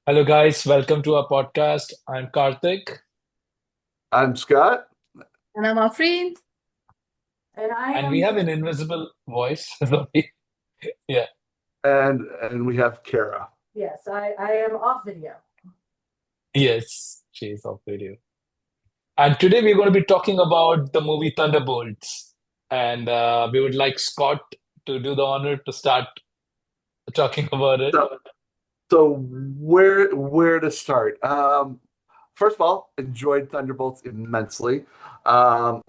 Hello, guys. Welcome to our podcast. I'm Kartik, I'm Scott. And I'm Aafreen. And I and we am, have an invisible voice. Sorry. Yeah. And we have Cara. yes, I am off video. Yes, she's off video. And today we're going to be talking about the movie Thunderbolts. And we would like Scott to do the honor to start talking about it. So, so where to start? First of all, enjoyed Thunderbolts immensely. Um,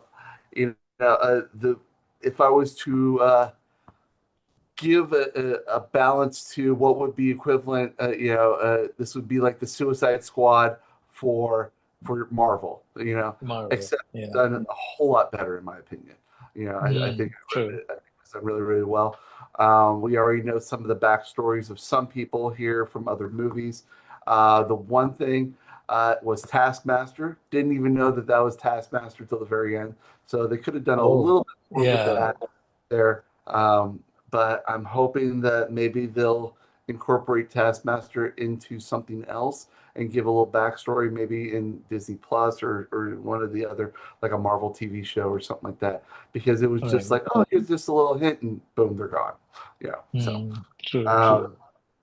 the if I was to give a balance to what would be equivalent, this would be like the Suicide Squad for for Marvel. Marvel. Except Yeah. done a whole lot better in my opinion. I think True. it's done really, really well. We already know some of the backstories of some people here from other movies. The one thing was Taskmaster. Didn't even know that that was Taskmaster till the very end. So they could have done a Oh, little bit more with yeah. that there. But I'm hoping that maybe they'll incorporate Taskmaster into something else and give a little backstory, maybe in Disney Plus or one of the other, like a Marvel TV show or something like that. Because it was just Right. like, oh, here's just a little hint, and boom, they're gone. Yeah. So, True, uh, true.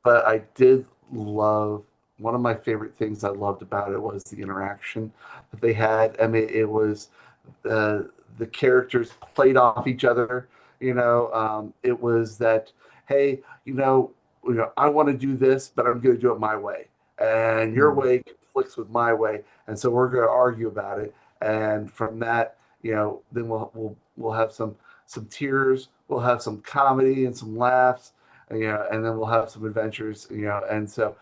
but I did love one of my favorite things I loved about it was the interaction that they had. I mean, it was uh, the characters played off each other. It was that, hey, I want to do this, but I'm going to do it my way, and your Mm. way conflicts with my way, and so we're going to argue about it. And from that, then we'll have some tears, we'll have some comedy and some laughs, and then we'll have some adventures. And so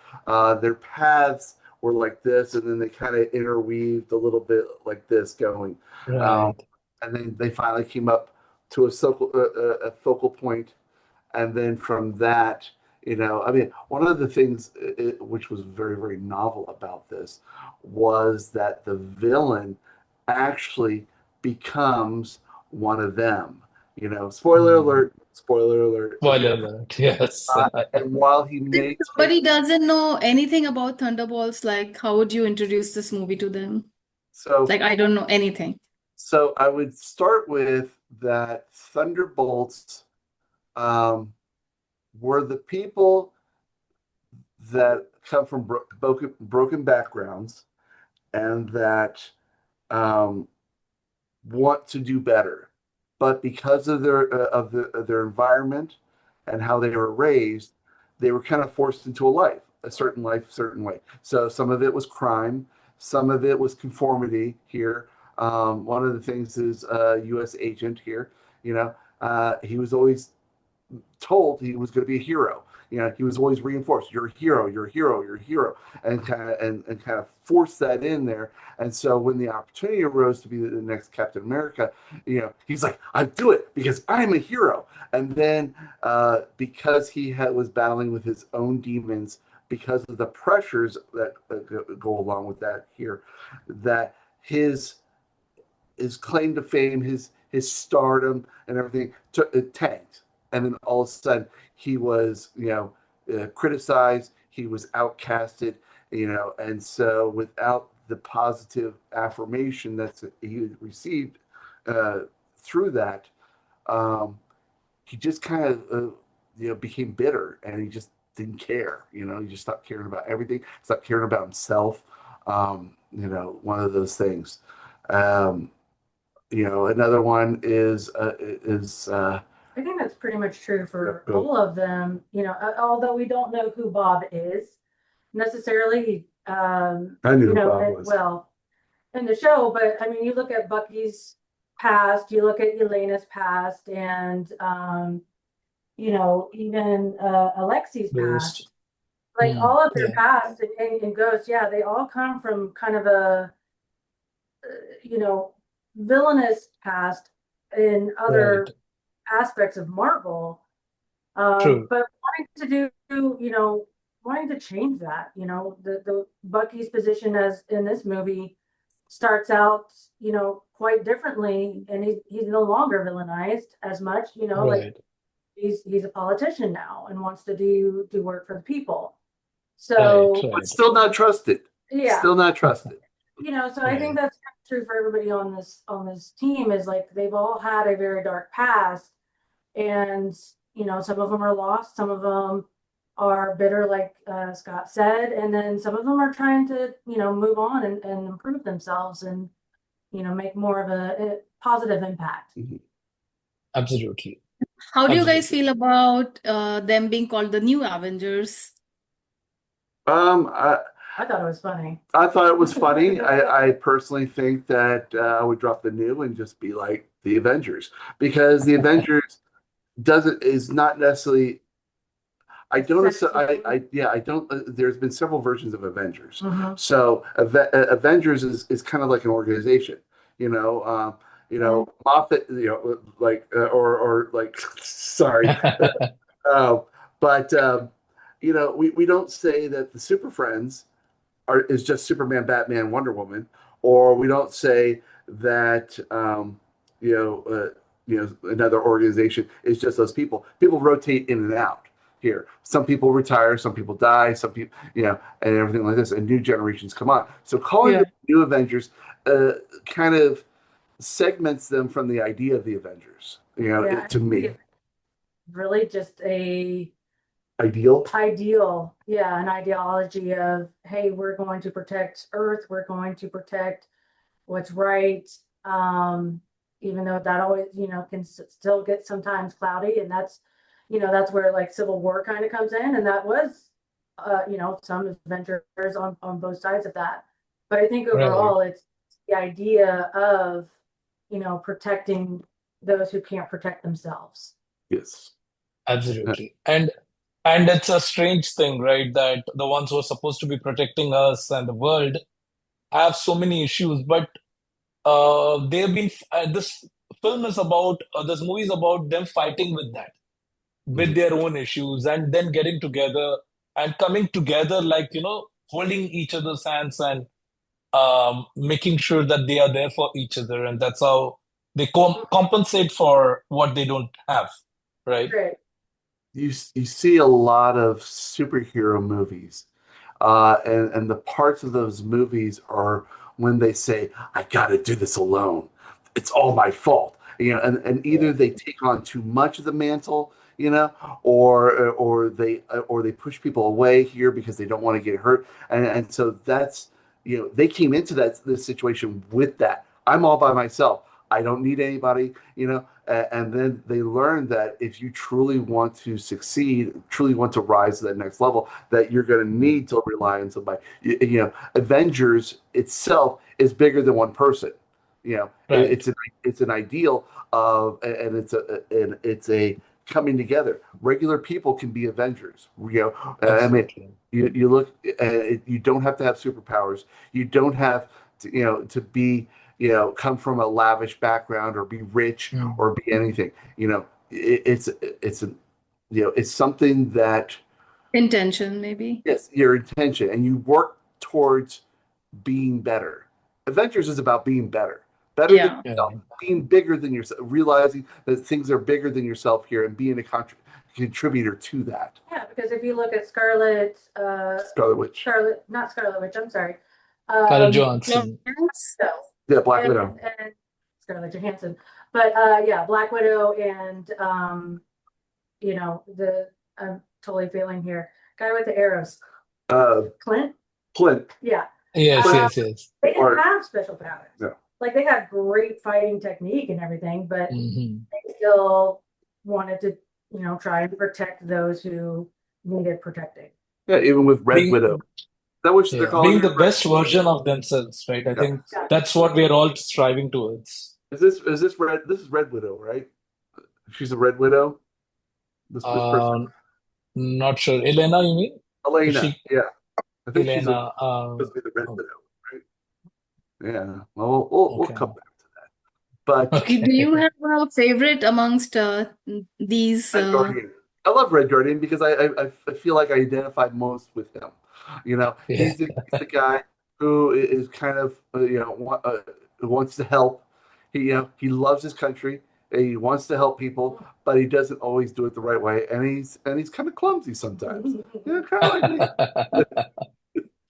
their paths were like this, and then they kind of interweaved a little bit like this going. Um, Right. and then they finally came up to a focal point, and then from that, I mean, one of the things which was very, very novel about this was that the villain actually becomes one of them. Spoiler Mm. alert, spoiler alert. Spoiler alert. Yes. And while he If may take somebody doesn't know anything about Thunderbolts, like how would you introduce this movie to them? so Like I don't know anything. so I would start with that Thunderbolts um, were the people that come from broken backgrounds and that um, want to do better, but because of their environment and how they were raised, they were kind of forced into a certain life, certain way. So some of it was crime, some of it was conformity here. One of the things is a U.S. agent here. He was always told he was going to be a hero. He was always reinforced, "You're a hero, you're a hero, you're a hero," and kind of force that in there. And so when the opportunity arose to be the next Captain America, he's like, "I do it because I'm a hero." And then because was battling with his own demons, because of the pressures that go along with that here, that his claim to fame, his stardom, and everything it tanked. And then all of a sudden, he was criticized. He was outcasted. And so without the positive affirmation that he received uh, through that, um, he just kind of became bitter, and he just didn't care. He just stopped caring about everything. Stopped caring about himself. One of those things. Um, Another one is I think that's pretty much true for all of them. Although we don't know who Bob is necessarily, I knew who Bob was. well, in the show, but I mean, you look at Bucky's past, you look at Elena's past, and even Alexi's past. Ghost. Like all of their Yeah. past and Ghost, yeah, they all come from kind of a you know, villainous past in Right. other aspects of Marvel, True. but wanting to wanting to change that. The Bucky's position as in this movie starts out, quite differently, and he's no longer villainized as much. Like Right. he's a politician now and wants to do work for the people. Right, So But right. still not trusted. yeah, Still not trusted. so I think Right. that's kind of true for everybody on this team is like they've all had a very dark past, and some of them are lost, some of them are bitter, like Scott said, and then some of them are trying to move on and improve themselves and make more of a positive impact. Mhm. Absolutely. How do you guys Absolutely. feel about them being called the new Avengers? Um, I, I thought it was funny. I thought it was funny. I personally think that I would drop the new and just be like the Avengers because the Avengers doesn't is not necessarily. I A don't. sexy. I don't. There's been several versions of Avengers. Mhm. So Avengers is kind of like an organization. Moffat. Like or like. Sorry. Uh, but we don't say that the Super Friends is just Superman, Batman, Wonder Woman, or we don't say that another organization is just those people. People rotate in and out here. Some people retire, some people die, some people and everything like this, and new generations come on. So calling Yeah. them new Avengers kind of segments them from the idea of the Avengers. Yeah, To me, really just a ideal. an ideology of, hey, we're going to protect Earth, we're going to protect what's right. Even though that always can still get sometimes cloudy, and that's where like Civil War kind of comes in, and that was some adventures on both sides of that. But I think Right. overall it's the idea of protecting those who can't protect themselves. Yes. Absolutely. And it's a strange thing, right? That the ones who are supposed to be protecting us and the world have so many issues, but they've been this film is about this movie is about them fighting with that, with Mhm. their own issues, and then getting together and coming together, like holding each other's hands and making sure that they are there for each other, and that's how they compensate for what they don't have, right? Great. You see a lot of superhero movies, and the parts of those movies are when they say, "I got to do this alone. It's all my fault." And either they take on too much of the mantle, or they push people away here because they don't want to get hurt, and so that's they came into this situation with that. I'm all by myself. I don't need anybody, and then they learn that if you truly want to succeed, truly want to rise to that next level, that you're going to need to rely on somebody. Avengers itself is bigger than one person. Right. It's an ideal of, and it's a coming together. Regular people can be Avengers. I mean, Absolutely. you look, you don't have to have superpowers. You don't have to be come from a lavish background or be rich Mm. or be anything. It's something that Intention, maybe. yes, your intention, and you work towards being better. Avengers is about being better, better than Yeah. yourself, Yeah. being bigger than yourself, realizing that things are bigger than yourself here, and being a contributor to that. Yeah, because if you look at Scarlet Witch, Not Scarlet Witch, I'm sorry. Scarlett Florence? Johansson. No, yeah, Black Widow. and Scarlett Johansson, but yeah, Black Widow and the I'm totally failing here. Guy with the arrows, Uh, Clint. Clint, Yeah, Yes, Clint, uh, yes, yes. they didn't or have special powers. no. Like they had great fighting technique and everything, but Hmm. they still wanted to, try and protect those who needed protecting. Yeah, even with Red Being, Widow. Is that what they're yeah, calling being her? the best version of themselves, right? I Yeah. think that's what we are all striving towards. Is this Red? This is Red Widow, right? She's a Red Widow. This person, Um, Not sure. Elena, you mean? Is Elena. she Yeah, I think she's Elena? supposed to be the Red Oh, Widow, right? Yeah. Well, we'll okay. come back to that. But Do you Okay. have a favorite amongst these? Red Guardian. I love Red Guardian because I feel like I identified most with him. Yeah. He's the guy who is kind of who wants to help. He loves his country. He wants to help people, but he doesn't always do it the right way, and he's kind of clumsy sometimes. Yeah, kind of like me.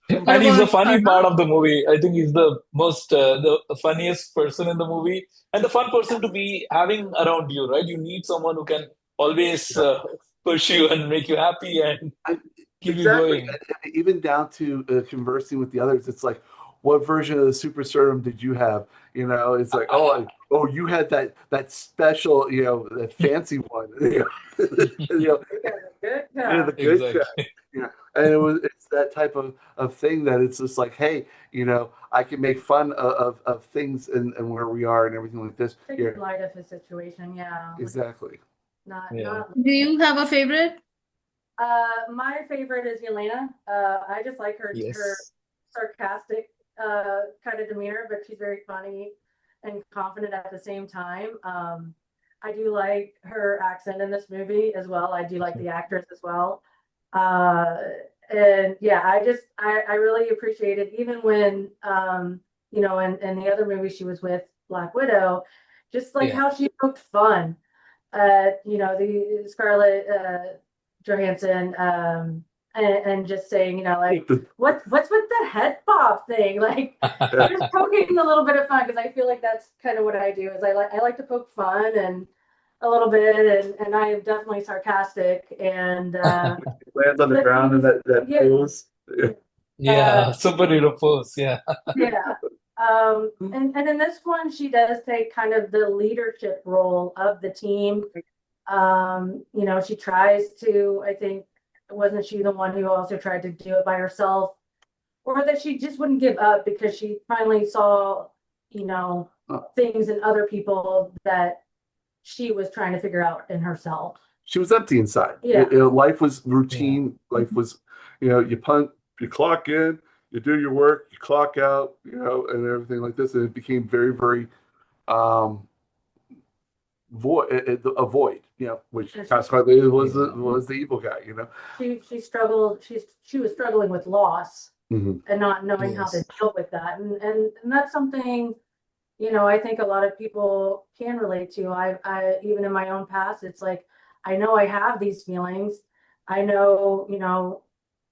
What And he's the about funny Karma? part of the movie. I think he's the most, the funniest person in the movie, and the fun person to be having around you, right? You need someone who can always Yeah. push you and make you happy and I, keep you exactly. going. And even down to conversing with the others, it's like, what version of the super serum did you have? You know, it's like, oh, you had that special, that fancy one. You know, Yeah, good yeah, guy. the good guy. Exactly. Yeah, and it's that type of thing that it's just like, hey, I can make fun of things and where we are and everything like this. Taking Here, light of his situation, yeah. exactly. Yeah. Not Do you have a favorite? my favorite is Yelena. I just like her Yes. sarcastic kind of demeanor, but she's very funny and confident at the same time. I do like her accent in this movie as well. I do like the actress as well. Uh, and yeah, I really appreciate it. Even when in the other movie she was with Black Widow, just like Yeah. how she looked fun. The Scarlett Johansson, and just saying, like, what's with the head bob thing? Like, just poking a little bit of fun because I feel like that's kind of what I do. Is I like to poke fun and a little bit, and I am definitely sarcastic and Lands on the but ground and that yeah, pose. Yeah. Superhero pose. Yeah. yeah. And in this one, she does take kind of the leadership role of the team. She tries to, I think, wasn't she the one who also tried to do it by herself? Or that she just wouldn't give up because she finally saw, things in other people that she was trying to figure out in herself. She was empty inside. Yeah. Life was Yeah. routine. Life was, you punt, you clock in, you do your work, you clock out, and everything like this. And it became very, very um, a void, which And consequently Yeah. was the evil guy, she struggled. She was struggling with loss Mhm. and not knowing how to Yes. deal with that, and that's something I think a lot of people can relate to. I even in my own past, it's like I know I have these feelings. I know,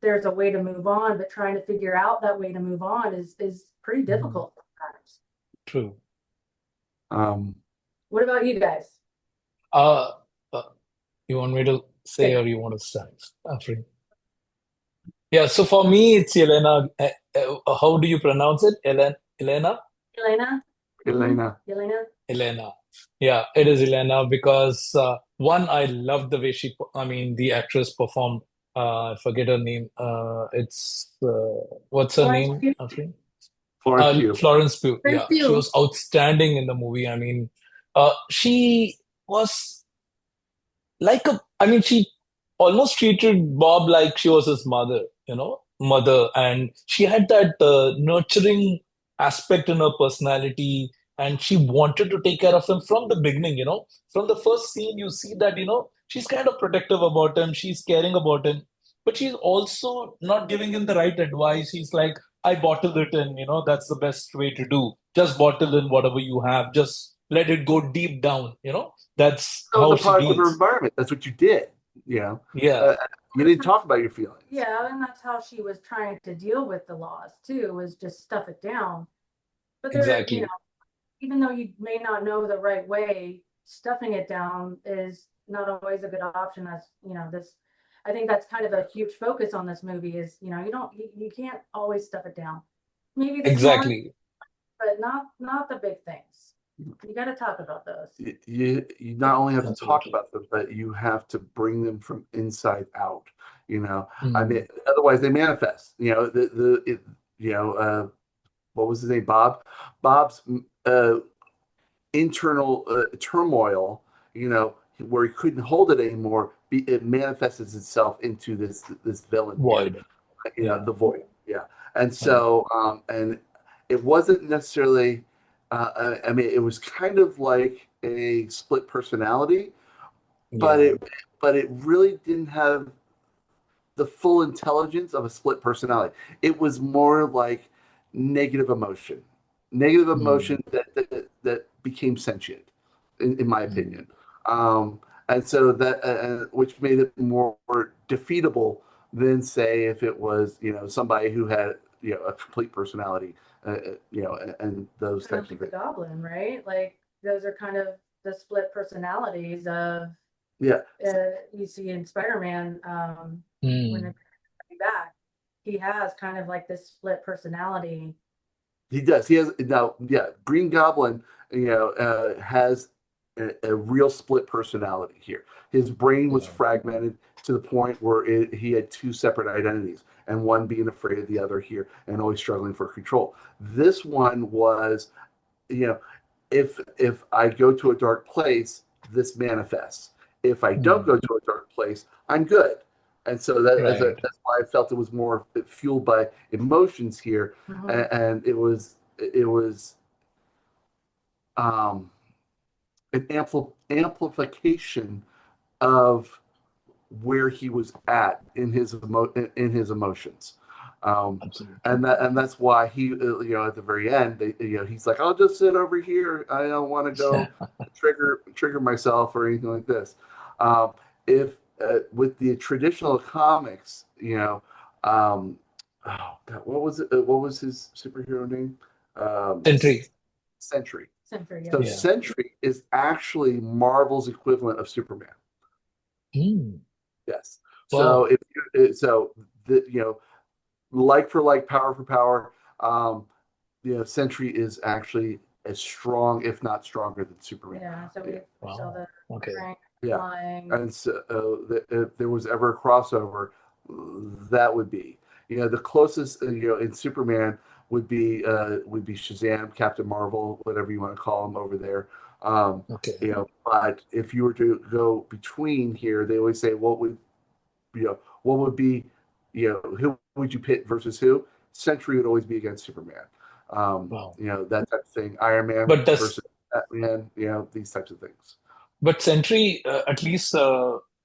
there's a way to move on, but trying to figure out that way to move on is pretty Mhm. difficult sometimes. True. Um, What about you guys? Uh, uh, you want me to say Yeah, or you want to start, Aafreen? Yeah. So for me, it's Elena. How do you pronounce it? Elena? Elena. Elena. Elena. Elena. Yeah, it is Elena because one, I love the way I mean, the actress performed. I forget her name. It's what's her Florence name, Pugh. Aafreen? Florence Pugh. Florence Pugh. Thank Yeah, she you. was outstanding in the movie. I mean, she was like I mean, she almost treated Bob like she was his mother. And she had that nurturing aspect in her personality, and she wanted to take care of him from the beginning. From the first scene, you see that, she's kind of protective about him, she's caring about him, but she's also not giving him the right advice. She's like, I bottle it in, that's the best way to do. Just bottle in whatever you have, just let it go deep down. That's That was how a she product of her deals. environment. That's what you did. You know, Yeah, uh, you didn't talk about your feelings. Yeah, and that's how she was trying to deal with the loss too, was just stuff it down. But exactly. even though you may not know the right way, stuffing it down is not always a good option. As this, I think that's kind of a huge focus on this movie is, you can't always stuff it down. Maybe the small, Exactly. but not the big things. You got to talk about those. You not only have to talk Absolutely. about them, but you have to bring them from inside out. I Mm. mean, otherwise they manifest. What was his name? Bob's uh, internal turmoil. Where he couldn't hold it anymore. It manifests itself into this villain here. Void. Yeah. The void. Yeah, and Yeah. so and it wasn't necessarily. I mean, it was kind of like a split personality, but Yeah. it really didn't have the full intelligence of a split personality. It was more like negative emotion, negative emotion Mm. that became sentient. in my opinion. And so that which made it more defeatable than say if it was somebody who had a complete personality, and those Kind of types of like the things. Goblin, right? Like those are kind of the split personalities of Yeah, you see in Spider-Man when Mm. it's back, he has kind of like this split personality. he does. He has now. Yeah, Green Goblin, has a real split personality here. His brain was Yeah. fragmented to the point where he had two separate identities, and one being afraid of the other here, and always struggling for control. This one was, you know, if I go to a dark place, this manifests. If I don't Mm. go to a dark place, I'm good. And so Right. that's why I felt it was more fueled by emotions here, Mhm. and it was um, an amplification of where he was at in his emotions. Um, Absolutely. and that's why he at the very end he's like, I'll just sit over here, I don't want to go trigger myself or anything like this. If With the traditional comics, oh God, what was his superhero name? Sentry. Sentry. Sentry, So yeah. Yeah. Sentry is actually Marvel's equivalent of Superman. Mm. Yes. So Wow. if like for like, power for power, Sentry is actually as strong, if not stronger, than Superman. Yeah, so Yeah. we saw Wow. the Okay. Frank Yeah. flying. And so if there was ever a crossover, that would be, the closest, in Superman would be Shazam, Captain Marvel, whatever you want to call him over there. Okay. But if you were to go between here, they always say, what would be, who would you pit versus who? Sentry would always be against Superman. Wow. That type of thing. Iron Man But does versus Batman, these types of things. but Sentry, at least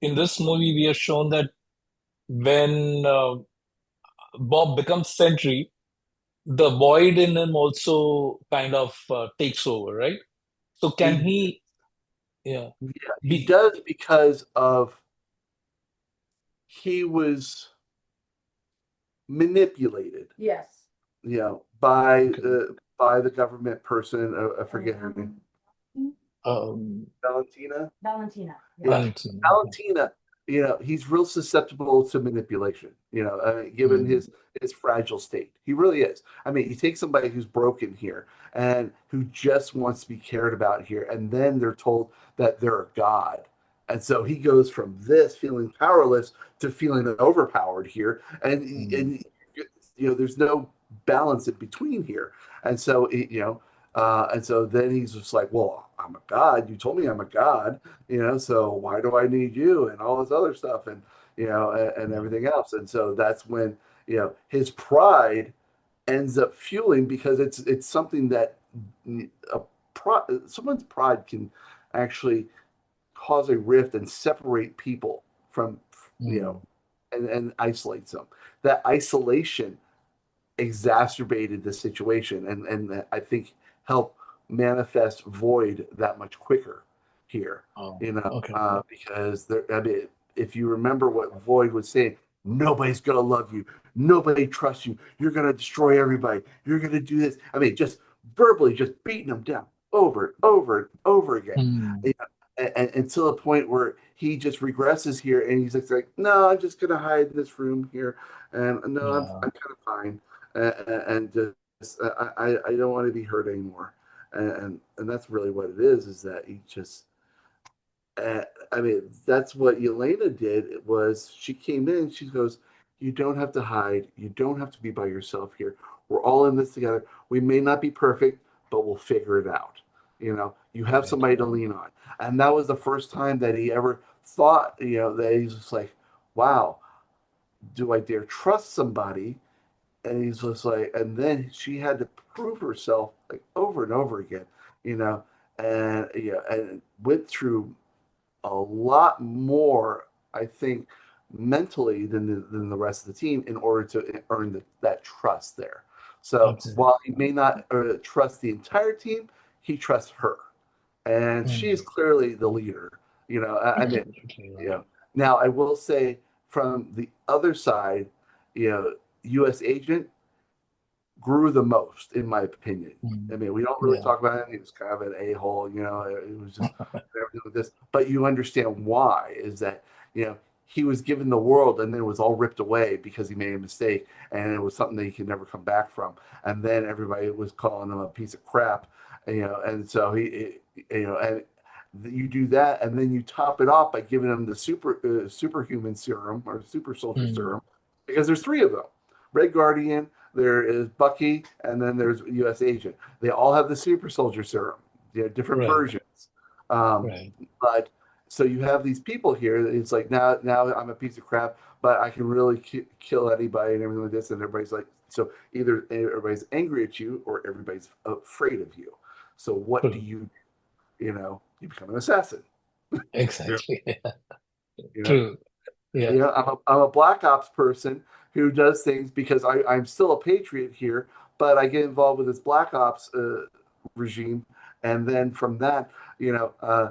in this movie, we are shown that when Bob becomes Sentry, the void in him also kind of takes over, right? So can He he, yeah, he be does because of he was manipulated, Yes. okay? by the government person. I forget her name. Um, Valentina. Valentina. Yeah. Yeah, Valentine. Okay. Valentina. He's real susceptible to manipulation. Given Mm. his fragile state, he really is. I mean, you take somebody who's broken here and who just wants to be cared about here, and then they're told that they're a god, and so he goes from this feeling powerless to feeling overpowered here, Mm. there's no balance in between here, and so and so then he's just like, well, I'm a god. You told me I'm a god, so why do I need you and all this other stuff and and Yeah. everything else. And so that's when his pride ends up fueling, because it's something that someone's pride can actually cause a rift and separate people from Mm. and isolates them. That isolation exacerbated the situation, and I think helped manifest void that much quicker here. Oh, okay. Because I mean, if you remember what Void was saying, nobody's gonna love you, nobody trusts you, you're gonna destroy everybody, you're gonna do this. I mean, just verbally, just beating them down over and over and over again. Mm. And until a point where he just regresses here, and he's like, no, I'm just gonna hide in this room here, and no, Yeah. I'm kind of fine, and just I don't want to be hurt anymore, and that's really what it is that he just I mean, that's what Yelena did. It was she came in, she goes, you don't have to hide, you don't have to be by yourself here, we're all in this together, we may not be perfect, but we'll figure it out. You have Right. somebody to lean on. And that was the first time that he ever thought, that he's just like, wow, do I dare trust somebody? And he's just like, and then she had to prove herself like over and over again, you know, and went through a lot more, I think, mentally than the rest of the team in order to earn that trust there. So Absolutely. while he may not trust the entire team, he trusts her, and she is Mm. clearly the leader. I mean, Absolutely you right. know. Now I will say from the other side, U.S. agent grew the most, in my opinion. I Mm. mean, we don't really Yeah. talk about it. He was kind of an a-hole, it was just everything with this. But you understand why is that, you know, he was given the world and then it was all ripped away because he made a mistake and it was something that he could never come back from. And then everybody was calling him a piece of crap, and so and you do that and then you top it off by giving him the superhuman serum or super soldier Mm. serum because there's three of them. Red Guardian, there is Bucky, and then there's U.S. Agent. They all have the super soldier serum. Different Right. versions. Um, Right. but so you have these people here. It's like now I'm a piece of crap, but I can really kill anybody and everything like this. And everybody's like, so either everybody's angry at you or everybody's afraid of you. So what do True. you, you become an assassin. you know, Exactly. you know, True. Yeah. I'm a black ops person who does things because I'm still a patriot here, but I get involved with this black ops regime, and then from that, you know, uh,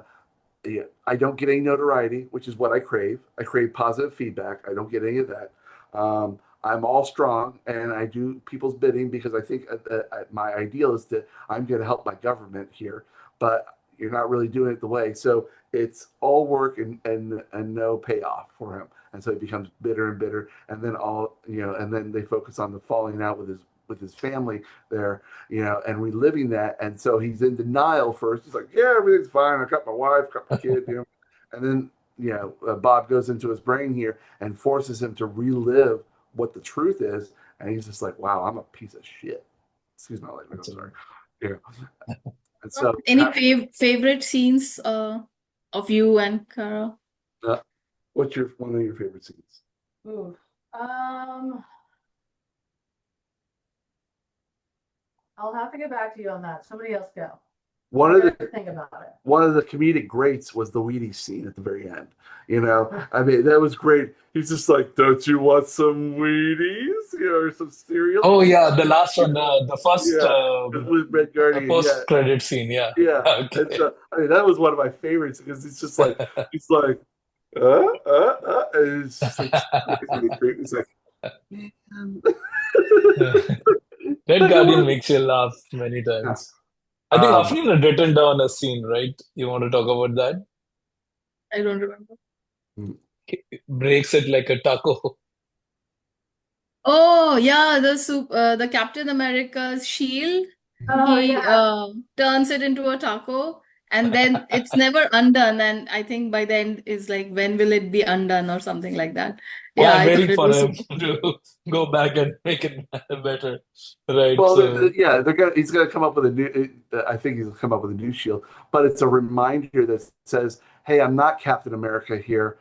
yeah, I don't get any notoriety, which is what I crave. I crave positive feedback. I don't get any of that. I'm all strong, and I do people's bidding because I think my ideal is that I'm going to help my government here, but you're not really doing it the way. So it's all work and no payoff for him, and so he becomes bitter and bitter, and then and then they focus on the falling out with his family there, and reliving that. And so he's in denial first. He's like, yeah, everything's fine. I got my wife, got my kid, and then, Bob goes into his brain here and forces him to relive what the truth is. And he's just like, wow, I'm a piece of shit. Excuse my language. I'm sorry. Absolutely. Yeah. And so, Any favorite scenes of you and Cara? uh, what's one of your favorite scenes? Ooh. I'll have to get back to you on that. Somebody else go. One I of gotta the think about it. one of the comedic greats was the Wheaties scene at the very end. I mean, that was great. He's just like, "Don't you want some Wheaties, or some cereal?" Oh yeah, the last one, the first Yeah, with Red Guardian. Yeah, post-credit scene. Yeah. yeah. And Okay. so, I mean, that was one of my favorites because it's just like he's like, and it's just like really creepy. It's like, man. Red Like, Guardian makes you laugh many yeah. times. I think Um, Aafreen had written down a scene, right? You want to talk about that? I don't remember. He breaks it like a taco. Oh yeah, the Captain America's shield. Oh He yeah. turns it into a taco, and then it's never undone. And I think by the end is like, when will it be undone or something like that? Yeah, Yeah, I'm I thought waiting it for was him super. to go back and make it better. Right. well, So, yeah, he's gonna come up with a new. I think he's gonna come up with a new shield, but it's a reminder that says, "Hey, I'm not Captain America here,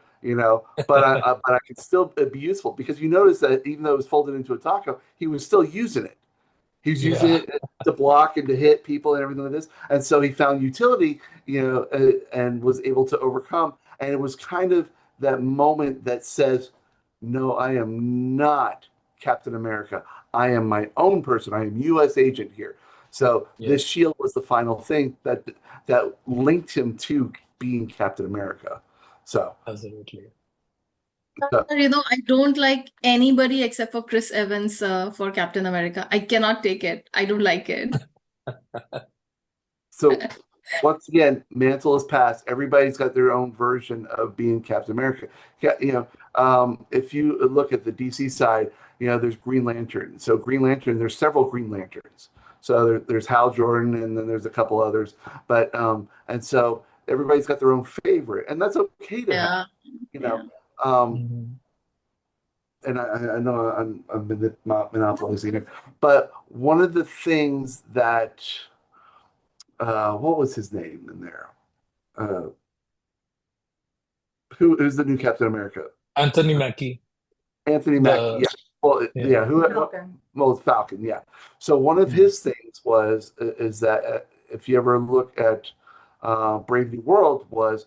but I can still be useful." Because you notice that even though it was folded into a taco, he was still using it. He's using yeah. it to block and to hit people and everything like this. And so he found utility, and was able to overcome. And it was kind of that moment that says, no, I am not Captain America. I am my own person. I am U.S. agent here. So Yeah. this shield was the final thing that linked him to being Captain America. So, Absolutely. so, I don't like anybody except for Chris Evans for Captain America. I cannot take it. I don't like it. so once again, mantle is passed. Everybody's got their own version of being Captain America. Yeah, if you look at the DC side, there's Green Lantern. So Green Lantern, there's several Green Lanterns. So there's Hal Jordan, and then there's a couple others. But and so everybody's got their own favorite, and that's okay to have. Yeah, You know, yeah. um, Mhm. and I know I'm monopolizing it, but one of the things that what was his name in there? Uh, who's the new Captain America? Anthony Mackie, Anthony Mackie. the Yeah. Well, yeah. yeah. Who? Falcon. Well, it's Falcon. Yeah. So one of Mm. his things was is that if you ever look at Brave New World, was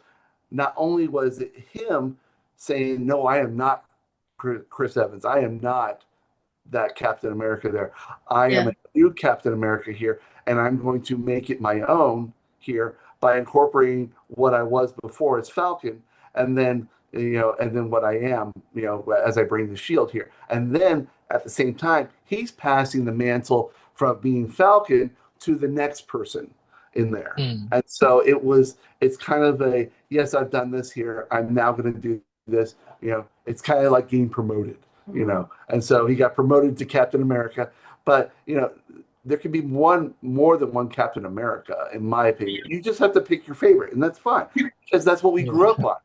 not only was it him saying, "No, I am not Chris Evans. I am not that Captain America there. I am Yeah. a new Captain America here, and I'm going to make it my own here." by incorporating what I was before as Falcon, and then and then what I am, as I bring the shield here. And then at the same time, he's passing the mantle from being Falcon to the next person in there. Mm. And so it's kind of yes, I've done this here. I'm now going to do this. It's kind of like getting promoted, And so he got promoted to Captain America. But, there can be more than one Captain America, in my opinion. You just have to pick your favorite, and that's fine because that's what we grew up on.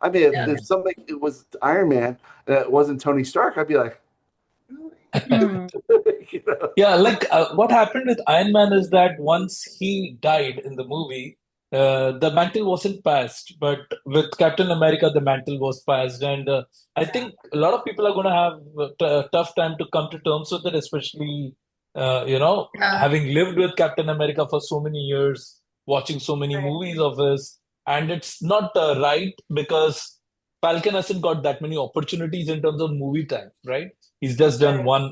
I mean, if somebody it was Iron Man and it wasn't Tony Stark, I'd be like, Mm. Yeah, like what happened with Iron Man is that once he died in the movie, the mantle wasn't passed, but with Captain America, the mantle was passed, and I think a lot of people are going to have a tough time to come to terms with it, especially Yeah. having lived with Captain America for so many years, watching so many Right. movies of his, and it's not right because Falcon hasn't got that many opportunities in terms of movie time, right? He's just done Right. one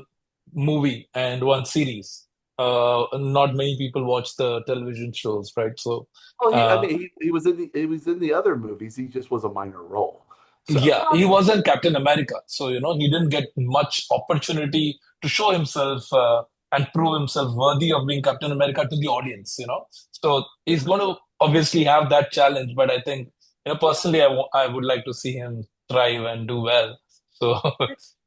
movie and one series. Not many people watch the television shows, right? So, well, I uh, mean, he was in the other movies. He just was a minor role. So, yeah, he wasn't Captain America. So, he didn't get much opportunity to show himself and prove himself worthy of being Captain America to the audience. So he's going to obviously have that challenge, but I think, personally, I would like to see him thrive and do well. So,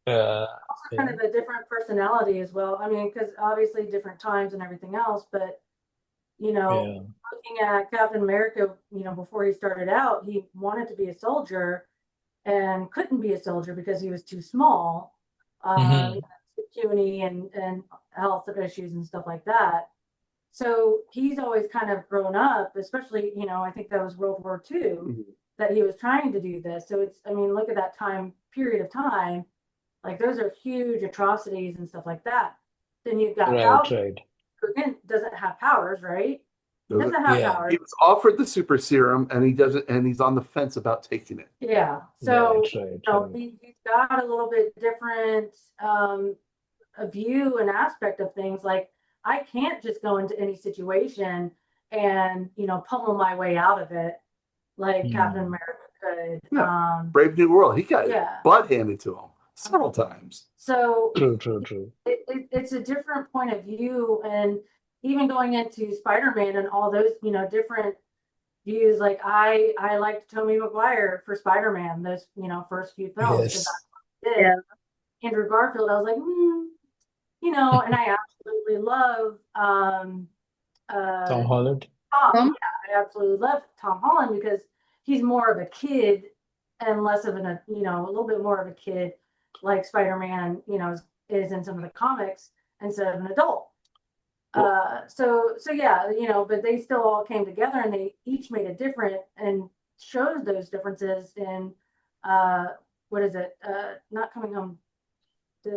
uh, Also kind yeah, of a different personality as well. I mean, because obviously different times and everything else, but yeah. looking at Captain America, before he started out, he wanted to be a soldier and couldn't be a soldier because he was too small, Hmm. puny and health issues and stuff like that. So he's always kind of grown up, especially, I think that was World War II mhm. that he was trying to do this. So I mean, look at that period of time. Like those are huge atrocities and stuff like that. Then you've got Right, Falcon, right. who again doesn't have powers, right? He Doesn't doesn't have Yeah, powers. he was offered the super serum and he doesn't, and he's on the fence about taking it. Yeah. right, So, right, right. he's got a little bit different a view and aspect of things. Like I can't just go into any situation and, pummel my way out of it like Captain Hmm. America could. Yeah, Brave New World. He got his Yeah. butt handed to him several times. So True, true, true. it's a different point of view. And even going into Spider-Man and all those, different views, like I liked Tobey Maguire for Spider-Man, those, first few films, because Yes. I did. Andrew Garfield, I was like, and I absolutely love Tom uh Holland. Tom. Tom? Yeah, I absolutely love Tom Holland because he's more of a kid and less of a little bit more of a kid like Spider-Man, is in some of the comics instead of an adult. Well, So yeah, but they still all came together and they each made a different and showed those differences in uh what is it? Not Coming Home.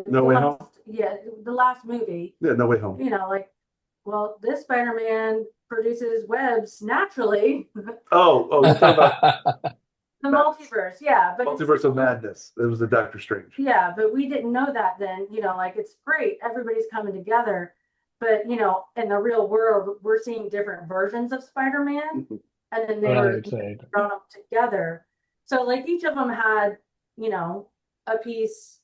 No Way Home. Yeah, the last movie. Yeah, No Way Home. Like, well, this Spider-Man produces webs naturally. Oh, you're talking about The multiverse, yeah, but Multiverse of Madness. It was the Doctor Strange. yeah, but we didn't know that then. Like it's great, everybody's coming together, but in the real world, we're seeing different versions of Spider-Man, Mhm. and then they were Right, right. brought up together. So like each of them had, a piece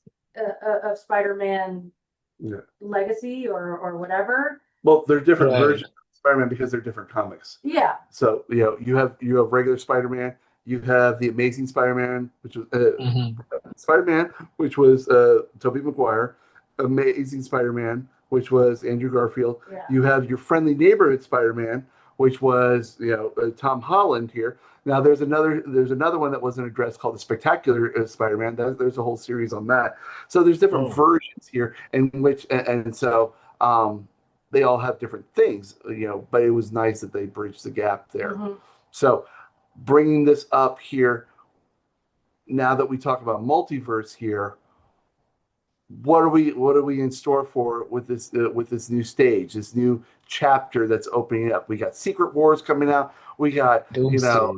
of Spider-Man Yeah. legacy or whatever. Well, they're different Right. versions of Spider-Man because they're different comics. Yeah, So you have regular Spider-Man. You have the Amazing Spider-Man, which was Hmm. Spider-Man, which was Tobey Maguire. Amazing Spider-Man, which was Andrew Garfield. yeah. You have your friendly neighborhood Spider-Man, which was Tom Holland here. Now there's another one that wasn't addressed called the Spectacular Spider-Man. There's a whole series on that. So there's different Oh. versions here, in which and so they all have different things, But it was nice that they bridged the gap there. Mhm. So bringing this up here, now that we talk about multiverse here, what are we in store for with this new stage, this new chapter that's opening up? We got Secret Wars coming out. We got Doomsday.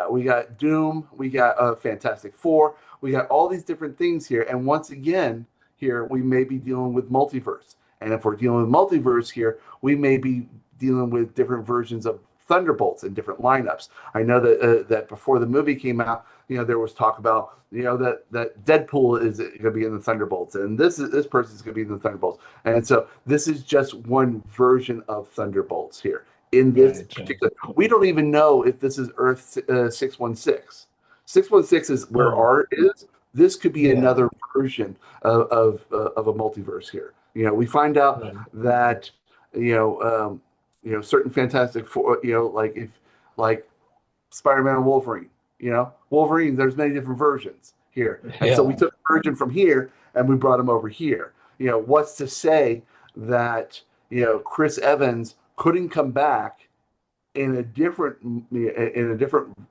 we got Doom. We got Fantastic Four. We got all these different things here, and once again here we may be dealing with multiverse. And if we're dealing with multiverse here, we may be dealing with different versions of Thunderbolts in different lineups. I know that before the movie came out, there was talk about that Deadpool is going to be in the Thunderbolts, and this person's going to be in the Thunderbolts, and so this is just one version of Thunderbolts here in this Right, right. particular. We don't even know if this is Earth 616. 616 is where Oh, art is. This could be yeah, another version of a multiverse here. We find out right. that certain Fantastic Four, like like Spider-Man and Wolverine. Wolverine. There's many different versions here, and so we Yeah. took a version from here and we brought him over here. What's to say that Chris Evans couldn't come back in a different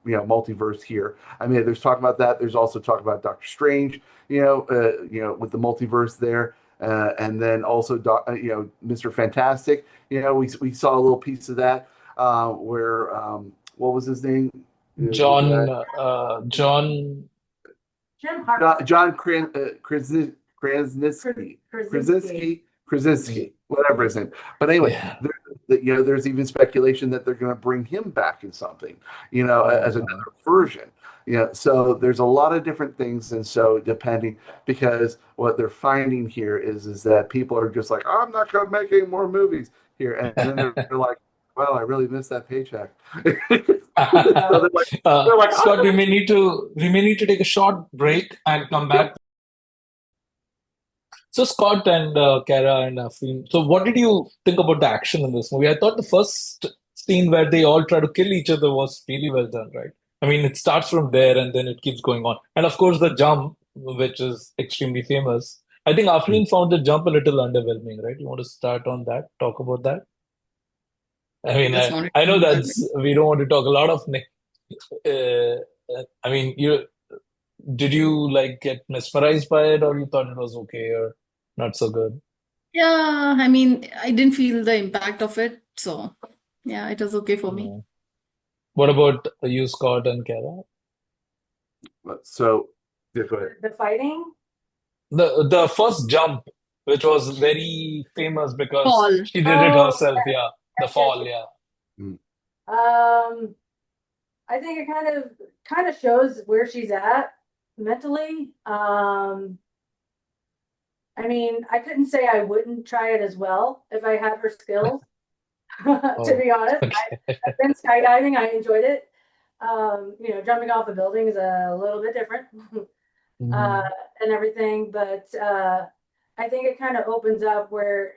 multiverse here. I mean, there's talk about that. There's also talk about Doctor Strange, with the multiverse there, and then also Mr. Fantastic. We saw a little piece of that where what was his name? John, John, Jim Harper, John Krasinski, Krasinski. y- whatever his name. But anyway, yeah. there's even speculation that they're going to bring him back in something, as Oh, another version. So there's a lot of different things, and so depending, because what they're finding here is that people are just like, oh, I'm not going to make any more movies here, and then they're like, well, I really missed that paycheck. So wow. they're like, I'm Scott, gonna we may need to take a short break and come back. So Scott and Cara and Aafreen. So what did you think about the action in this movie? I thought the first scene where they all try to kill each other was really well done, right? I mean, it starts from there and then it keeps going on. And of course, the jump, which is extremely famous. I think Aafreen found the jump a little underwhelming, right? You want to start on that? Talk about that? I I mean, just wanted I to know know that's we don't want to talk a lot of. I mean, you did you like get mesmerized by it, or you thought it was okay or not so good? Yeah, I mean, I didn't feel the impact of it, so yeah, it was okay for me. Yeah. What about you, Scott and Kara? so yeah, go ahead. The fighting. The first jump, which was very famous because Paul. she did it Oh, herself. Yeah, the yes, yes, fall. yes. Yeah. Mm. I think it kind of shows where she's at mentally. I mean, I couldn't say I wouldn't try it as well if I had her skills. To Oh, be honest, okay. I've been skydiving. I enjoyed it. Jumping off a building is a little bit different, uh, Mhm. and everything. But I think it kind of opens up where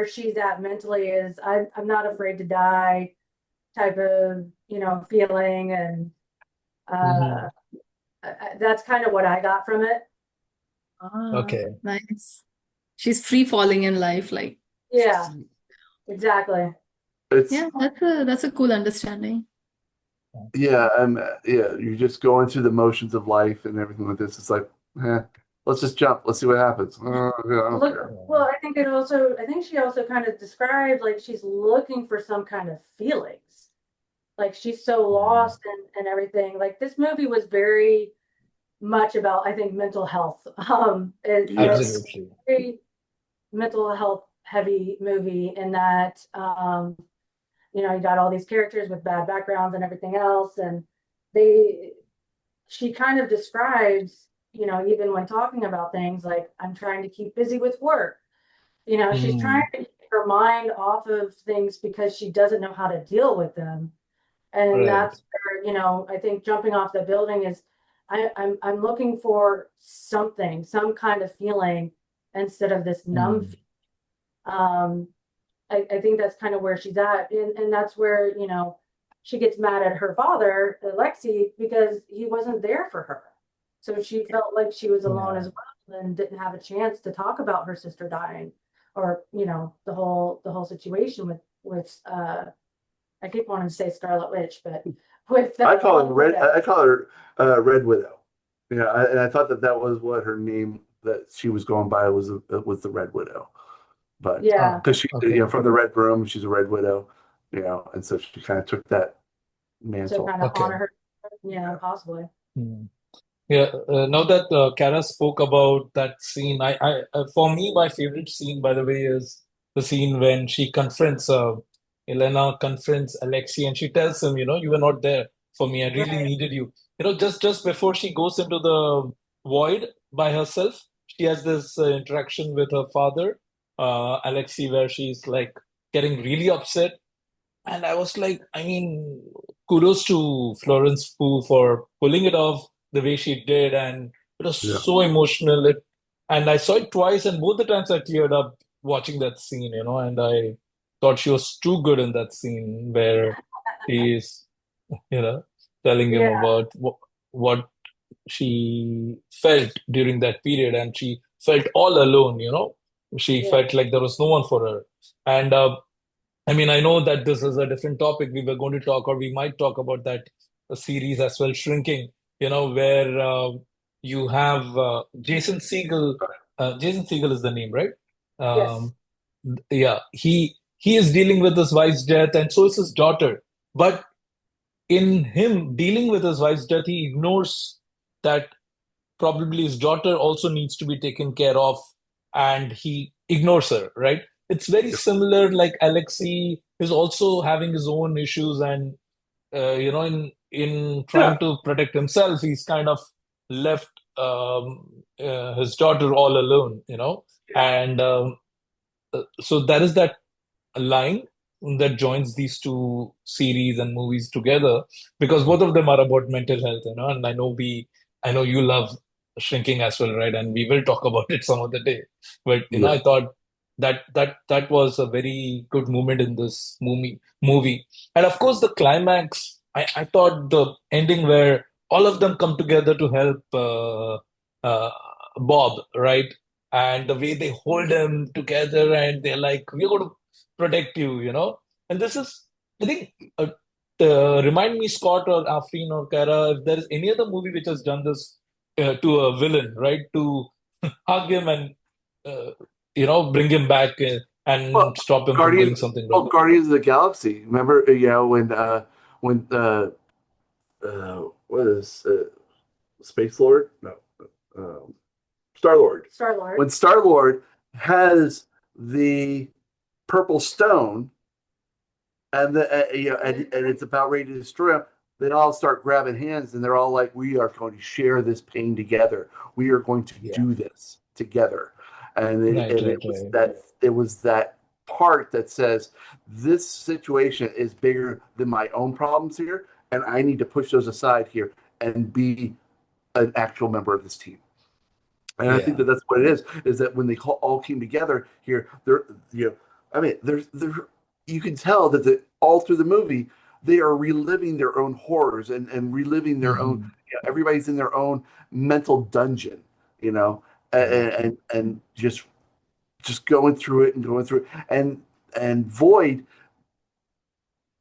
she's at mentally is I'm not afraid to die type of feeling, and uh, Mhm. that's kind of what I got from it. Ah, Okay. nice. She's free falling in life, like Yeah, exactly. It's yeah, that's a cool understanding. Yeah, yeah, you're just going through the motions of life and everything like this. It's like, let's just jump. Let's see what happens. Yeah, I don't Look, care. well, I think she also kind of described like she's looking for some kind of feelings. Like she's so Mhm. lost and everything. Like this movie was very much about, I think, mental health. It's Yes. Absolutely. very mental health heavy movie in that you got all these characters with bad backgrounds and everything else, and they she kind of describes, even when talking about things like I'm trying to keep busy with work. She's trying Mm. to keep her mind off of things because she doesn't know how to deal with them. And Right. that's where, I think jumping off the building is I'm looking for something, some kind of feeling instead of this numb Mm. feeling. Um, I think that's kind of where she's at. And that's where, she gets mad at her father, Alexi, because he wasn't there for her. So she felt like she was alone Yeah. as well and didn't have a chance to talk about her sister dying, or, the whole situation with I keep wanting to say Scarlet Witch, but with I the call her Black Red. Widow. I call her Red Widow. And I thought that was what her name that she was going by was the Red Widow. But Yeah. Oh, because she's okay. from the Red Room, she's a Red Widow. And so she kind of took that To mantle. kind of Okay. honor her, possibly. Mm. Yeah. Now that Kara spoke about that scene, for me, my favorite scene, by the way, is the scene when she confronts Elena confronts Alexei and she tells him, you were not there for me. I really Right. needed you. Just before she goes into the void by herself, she has this interaction with her father, Alexei, where she's like getting really upset. And I was like, I mean, kudos to Florence Pugh for pulling it off the way she did. And it was Yeah. so emotional. And I saw it twice, and both the times I teared up watching that scene, and I thought she was too good in that scene where he's, you know, telling him Yeah. about what she felt during that period. And she felt all alone. She Yeah. felt like there was no one for her. And I mean, I know that this is a different topic. We were going to talk, or we might talk about that series as well, Shrinking, where you have Jason Segel. Jason Segel is the name, right? Yes. Um, yeah, he is dealing with his wife's death, and so is his daughter. But in him dealing with his wife's death, he ignores that probably his daughter also needs to be taken care of, and he ignores her, right? It's very similar, like Alexei is also having his own issues, and in Yeah. trying to protect himself, he's kind of left his daughter all alone. And so there is that line that joins these two series and movies together, because both of them are about mental health. And I know you love Shrinking as well, right? And we will talk about it some other day. But Yeah. I thought that was a very good moment in this movie. And of course the climax, I thought the ending where all of them come together to help uh, Bob, right? And the way they hold him together, and they're like, we're going to protect you. And this is, I think, remind me, Scott or Aafreen or Cara, if there is any other movie which has done this to a villain, right? To hug him and, bring him back Well, and stop him from Guardian. doing something Oh, wrong. Guardians of the Galaxy. Remember, when what is Space Lord? No, Star Lord. Star-Lord. When Star Lord has the Purple Stone, and and it's about ready to destroy them, they all start grabbing hands, and they're all like, "We are going to share this pain together. We are going to Yeah. do this together." And Right, right, right. it was that part that says this situation is bigger than my own problems here, and I need to push those aside here and be an actual member of this team. And I think Yeah. that that's what it is that when they all came together here, I mean, you can tell that all through the movie, they are reliving their own horrors and reliving their own, Mhm. everybody's in their own mental dungeon, you know, Yeah. and just going through it and going through it. And Void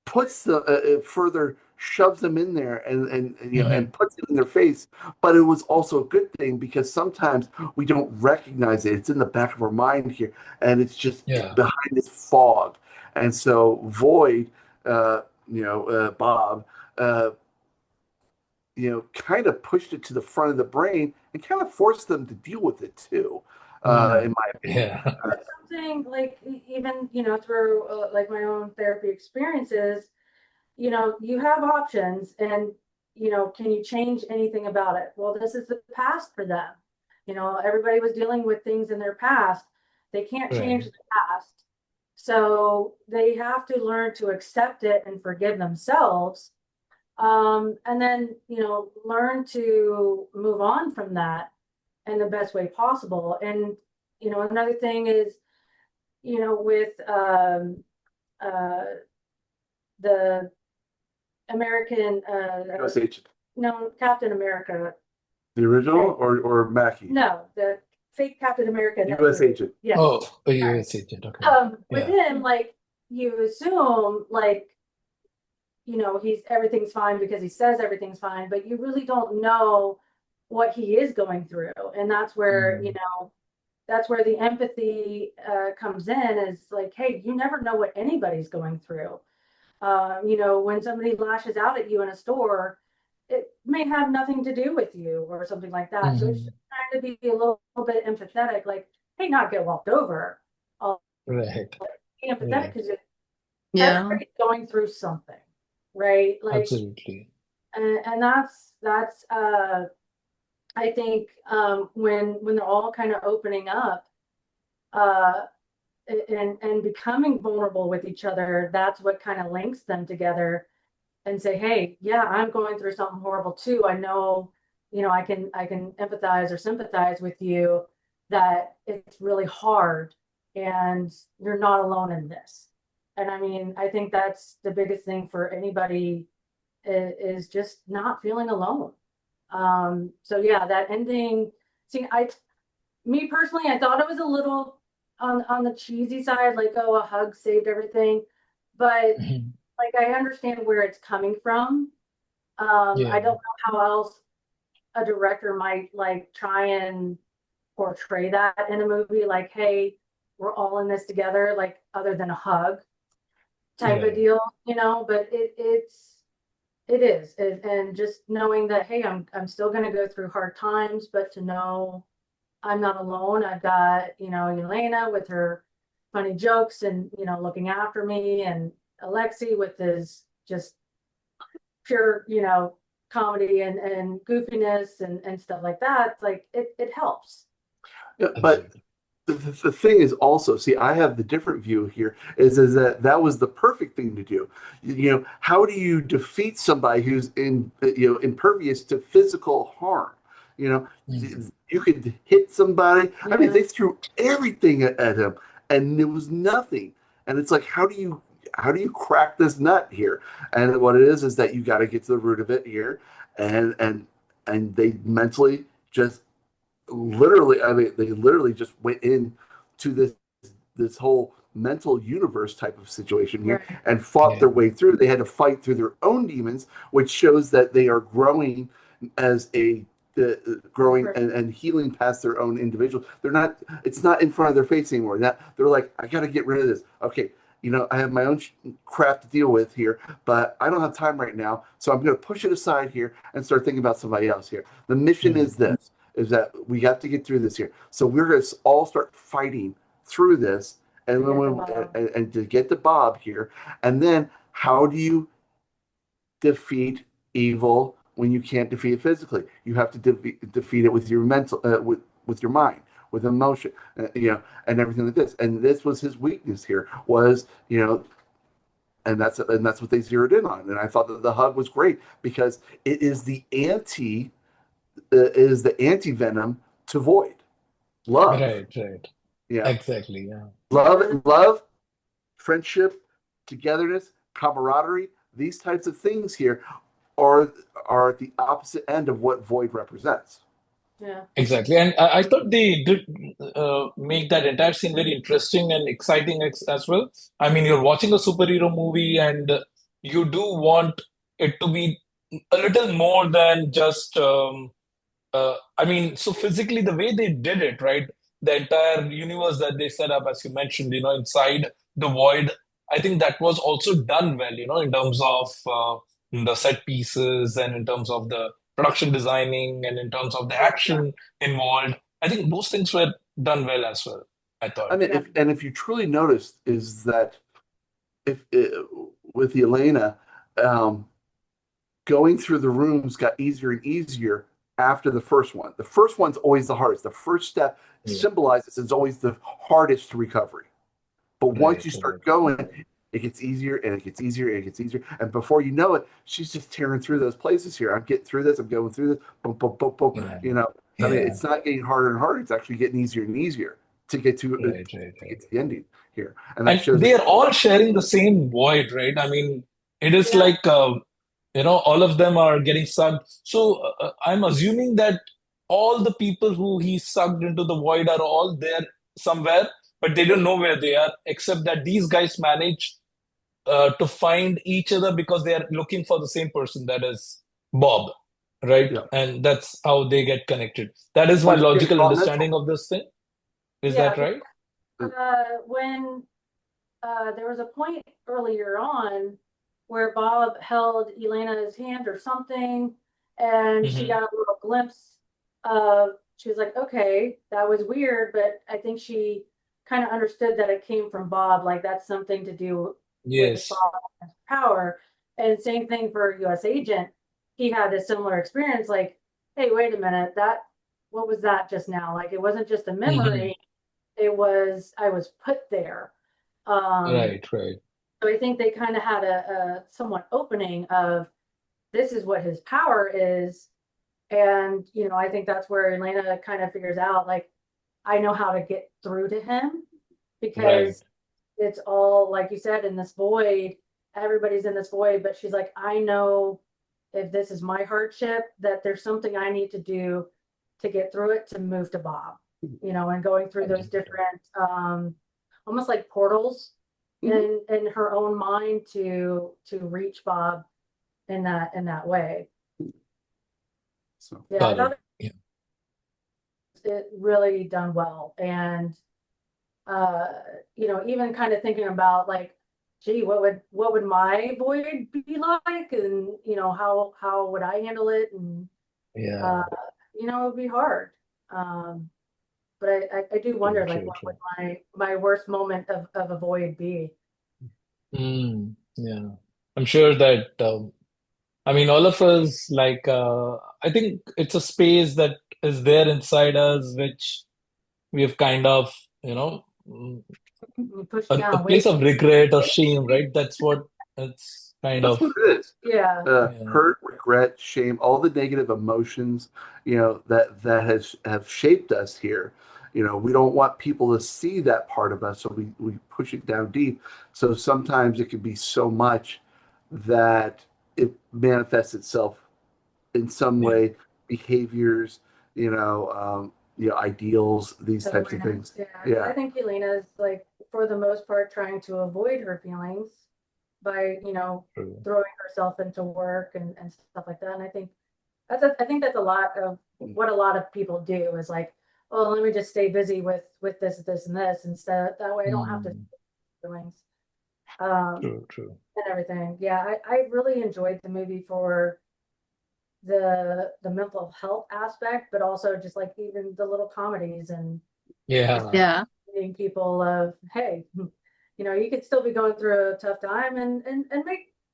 puts the further shoves them in there and Mhm. puts it in their face, but it was also a good thing because sometimes we don't recognize it. It's in the back of our mind here, and it's just Yeah. behind this fog. And so Void, Bob, uh, kind of pushed it to the front of the brain and kind of forced them to deal with it too, in Mm. my opinion. Yeah. Something like even, through like my own therapy experiences, you have options and, can you change anything about it? Well, this is the past for them. Everybody was dealing with things in their past. They can't change Right. the past. So they have to learn to accept it and forgive themselves. And then, learn to move on from that in the best way possible. And, another thing is, with uh, the American, US Agent. no, Captain America. The original or Mackie? No, the fake Captain America. US Agent. Yes. Oh, a Sorry. US agent. Okay. With Yeah. him, like you assume, like he's everything's fine because he says everything's fine, but you really don't know what he is going through, and that's where Mhm. that's where the empathy comes in. Is like, hey, you never know what anybody's going through. When somebody lashes out at you in a store, it may have nothing to do with you or something like that. So it's Mhm. just trying to be a little bit empathetic, like, hey, not get walked over. I'll Right. be empathetic Right. because Yeah. everybody's going through something, right? Like, Absolutely. and that's I think when they're all kind of opening up uh and becoming vulnerable with each other, that's what kind of links them together and say, hey, yeah, I'm going through something horrible too. I know, I can empathize or sympathize with you, that it's really hard and you're not alone in this. And I mean, I think that's the biggest thing for anybody is just not feeling alone. So yeah, that ending, see, me personally, I thought it was a little on the cheesy side, like, oh, a hug saved everything. But Mhm. like, I understand where it's coming from. I Yeah. don't know how else a director might like try and portray that in a movie, like, hey, we're all in this together, like other than a hug type of Right. deal, but it is. And just knowing that, hey, I'm still gonna go through hard times, but to know I'm not alone. I've got, Elena with her funny jokes and, looking after me, and Alexi with his just pure, comedy and goofiness and stuff like that. Like it helps. Yeah, but Absolutely. the thing is also, see, I have the different view here, is that that was the perfect thing to do. How do you defeat somebody who's impervious to physical harm? You know, Mhm. you could hit somebody. I mean, Yeah. they threw everything at him, and there was nothing. And it's like, how do you crack this nut here? And what it is that you got to get to the root of it here, and they mentally just literally, I mean, they literally just went in to this whole mental universe type of situation here Right. and fought Yeah. their way through. They had to fight through their own demons, which shows that they are growing as a growing Right. and healing past their own individual. They're not. It's not in front of their face anymore. They're like, I got to get rid of this. Okay, I have my own crap to deal with here, but I don't have time right now, so I'm going to push it aside here and start thinking about somebody else here. The mission is Mhm. this: is that we have to get through this here. So we're going to all start fighting through this, and To when get the we, bottom. and to get the Bob here, and then how do you defeat evil when you can't defeat it physically? You have to defeat it with your mental, with your mind, with emotion, and everything like this. And this was his weakness here was, and that's what they zeroed in on. And I thought that the hug was great because it is the anti venom to void love. Right. Right. Yeah, Exactly. Yeah. Yeah. love, friendship, togetherness, camaraderie. These types of things here are are the opposite end of what void represents. Yeah. Exactly. And I thought they did make that entire scene very interesting and exciting as well. I mean, you're watching a superhero movie and you do want it to be a little more than just, I mean, so physically, the way they did it, right? The entire universe that they set up, as you mentioned, inside the void, I think that was also done well, in terms of the set pieces and in terms of the production designing and in terms of the action involved. I think those things were done well as well, I I thought. mean, Yeah. if you truly noticed, is that if with Elena, um, going through the rooms got easier and easier after the first one. The first one's always the hardest. The first step Yeah. symbolizes is always the hardest recovery. But once Right, you right. start going, it gets easier and it gets easier and it gets easier. And before you know it, she's just tearing through those places here. I'm getting through this. I'm going through this. Boom, boom, boom, boom. Yeah, I mean, yeah. it's not getting harder and harder. It's actually getting easier and easier to get Right, right, to get right. to the ending here. And that And shows they that. are all sharing the same void, right? I mean, it is Yeah. like, all of them are getting sucked. So I'm assuming that all the people who he sucked into the void are all there somewhere, but they don't know where they are, except that these guys manage to find each other because they are looking for the same person, that is Bob, right? Yeah. And that's how they get connected. That is my Once again, it's logical all mental. understanding of this thing. Is Yeah. that right? When there was a point earlier on where Bob held Elena's hand or something, and she Hmm. got a little glimpse of, she was like, okay, that was weird, but I think she kind of understood that it came from Bob, like that's something to do his Yes. father and his power. And same thing for US Agent. He had a similar experience, like, hey, wait a minute, that what was that just now? Like it wasn't just a Mhm. memory, it was I was put there. Um, Right, right. so I think they kind of had a somewhat opening of this is what his power is. And, I think that's where Elena kind of figures out, like, I know how to get through to him Right. because it's all, like you said, in this void. Everybody's in this void, but she's like, I know if this is my hardship, that there's something I need to do to get through it to move to Bob, and going through those different, almost like portals in her own mind to reach Bob in that way. So Yeah, I Got thought it. Yeah. it really done well. And uh, even kind of thinking about like, gee, what would my void be like? And how would I handle it? And uh, Yeah. it would be hard. Um, but I do True, wonder like true, what would true. my worst moment of a void be? Yeah. I'm sure that I mean all of us like I think it's a space that is there inside us which we've kind of, you know, Pushed a down, place wait. of regret or shame, right? That's what it's kind that's of. what it is. Yeah. Yeah. Hurt, regret, shame, all the negative emotions, that have shaped us here. We don't want people to see that part of us, so we push it down deep. So sometimes it can be so much that it manifests itself in some Yeah. way, behaviors, ideals, these types of Awareness. things. Yeah. I Yeah. think Elena's like for the most part trying to avoid her feelings by, True. throwing herself into work and stuff like that. And I think that's a lot of what a lot of people do is like, oh, let me just stay busy with this and this instead. That way I don't have to Mm. feelings um True, true. and everything. Yeah, I really enjoyed the movie for the mental health aspect, but also just like even the little comedies and just Yeah. Yeah. reminding people of, hey, you could still be going through a tough time and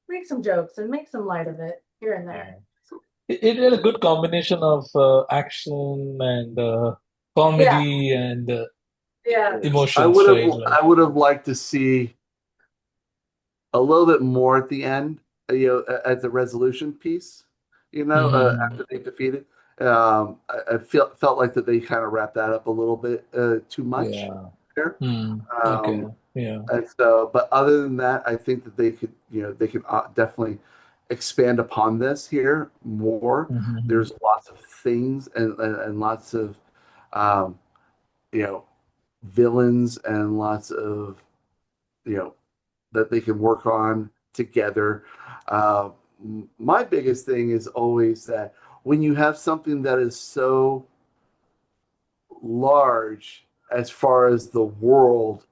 make some jokes and make some light of it here and Yeah. there. It had a good combination of action and Yeah, comedy and yeah. I emotions, would have right? Like, I would have liked to see a little bit more at the end, at the resolution piece, mhm. after they defeated. I felt like that they kind of wrapped that up a little bit too much Yeah. there. Okay. Um, Yeah. and so, but other than that, I think that they could definitely expand upon this here more. Hmm. There's lots of things and lots of um, you know villains and lots of you know that they can work on together. Uh, my biggest thing is always that when you have something that is so large as far as the world,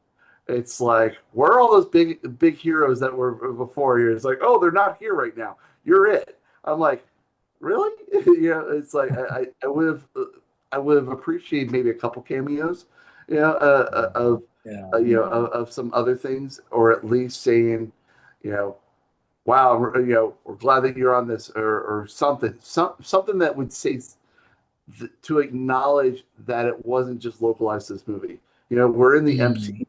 it's like, where are all those big heroes that were before here? It's like, oh, they're not here right now. You're it. I'm like, really? It's like I would have appreciated maybe a couple cameos, of Yeah. of some other things, or at least saying, you know, wow, we're glad that you're on this, or something that would say to acknowledge that it wasn't just localized to this movie. We're in the Mm. MC,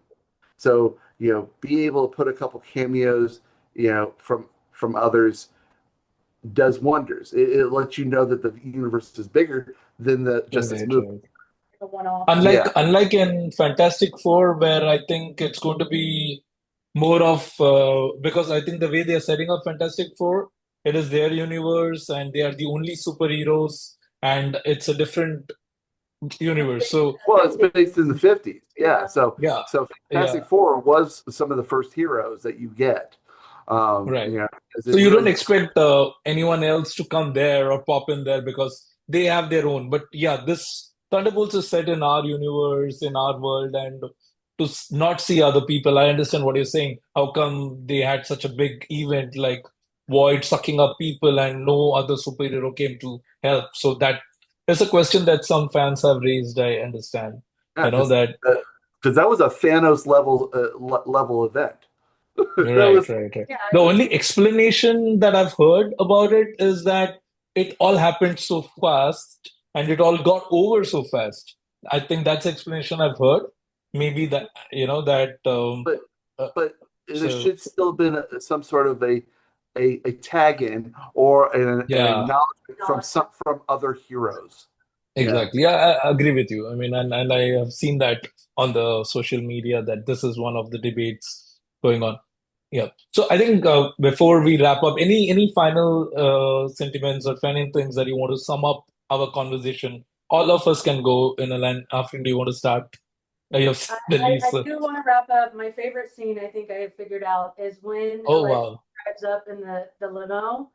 so be able to put a couple cameos, from others does wonders. It lets you know that the universe is bigger than the just this Right, movie. right. A one-off. Unlike Yeah, unlike in Fantastic Four, where I think it's going to be more of because I think the way they are setting up Fantastic Four, it is their universe and they are the only superheroes, and it's a different universe. So well, it's based in the 50s. Yeah, Yeah. so yeah, so Fantastic yeah, Four was some of the first heroes that you get. right. Because So it you don't really, expect anyone else to come there or pop in there because they have their own. But yeah, this Thunderbolts is set in our universe, in our world, and to not see other people, I understand what you're saying. How come they had such a big event like Void sucking up people and no other superhero came to help? So that is a question that some fans have raised. I understand. yeah, You know that. because that was a Thanos level event. That Right, was right, right. Yeah, The only explanation that I've heard about it is that it all happened so fast and it all got over so fast. I think that's the explanation I've heard. Maybe that, that, but uh, but there so should still have been some sort of a tag in or an yeah, acknowledgement from no, other heroes. Yeah. exactly. Yeah, I agree with you. I mean, and I have seen that on the social media that this is one of the debates going on. Yeah. So I think before we wrap up, any final sentiments or final things that you want to sum up our conversation? All of us can go in a line. After, do you want to start? You have the I least. do want to wrap up. My favorite scene, I think I have figured out, is when Oh Alex wow. drives up in the limo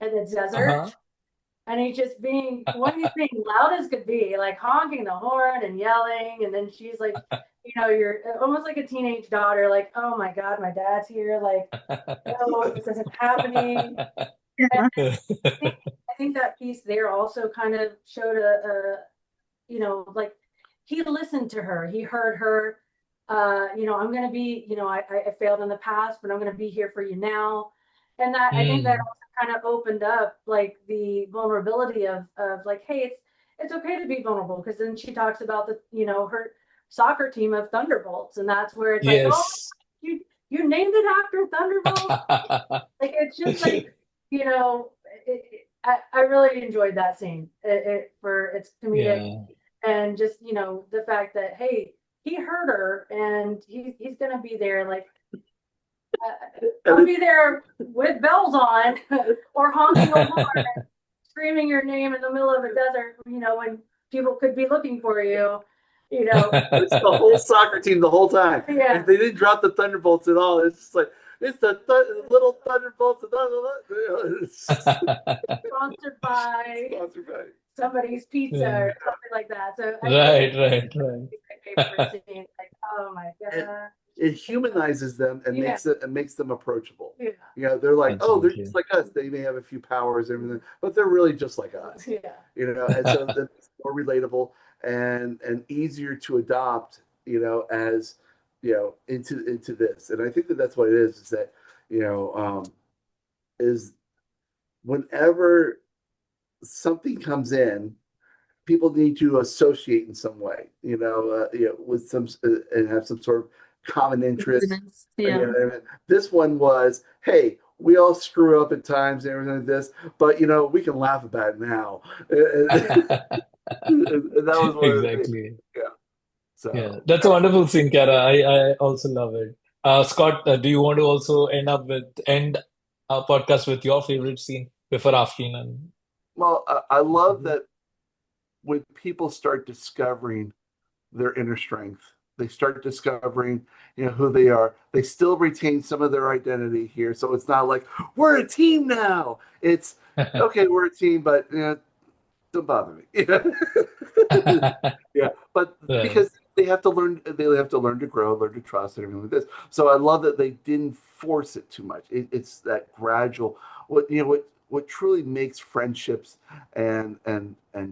in the desert, Uh-huh. and he's just being, one, he's being loud as could be, like honking the horn and yelling, and then she's like, you're almost like a teenage daughter, like, oh my God, my dad's here, like, no, this isn't happening. And I think that piece there also kind of showed like he listened to her. He heard her. I'm going to be, I failed in the past, but I'm going to be here for you now. And that, I think that Hmm. also kind of opened up like the vulnerability of like, hey, it's okay to be vulnerable. Because then she talks about her soccer team of Thunderbolts. And that's where it's like, oh, Yes. you named it after Thunderbolts. Like, it's just like, you know, I really enjoyed that scene for its comedic Yeah. and just the fact that, hey, he heard her and he's gonna be there, like, And I'll be there with bells on or honking a horn, screaming your name in the middle of a desert, when people could be looking for you, you know. it's the whole soccer team the whole time. Yeah. And they didn't drop the Thunderbolts at all. It's just like it's the little Thunderbolts. It's Sponsored by sponsored by. somebody's pizza Yeah. or something like that. So I think Right, right, right. my favorite scene, like, oh my It, God. it humanizes them and Yeah. makes them approachable. Yeah. They're like, oh, they're Absolutely. just like us. They may have a few powers and everything, but they're really just like us. Yeah. And so that's more relatable and easier to adopt, as into this. And I think that that's what it is that is whenever something comes in, people need to associate in some way, with some and have some sort of common interest. Yeah. This one was, hey, we all screw up at times and everything like this, but we can laugh about it now. And that was one of the things. Exactly. Yeah. Yeah, So that's a wonderful scene, Cara. I also love it. Scott, do you want to also end our podcast with your favorite scene before Aafreen and well, I love that when people start discovering their inner strength. They start discovering, who they are. They still retain some of their identity here. So it's not like we're a team now. It's okay, we're a team, but don't bother me. Yeah, but Right. because they have to learn to grow, learn to trust, and everything like this. So I love that they didn't force it too much. It's that gradual. What truly makes friendships and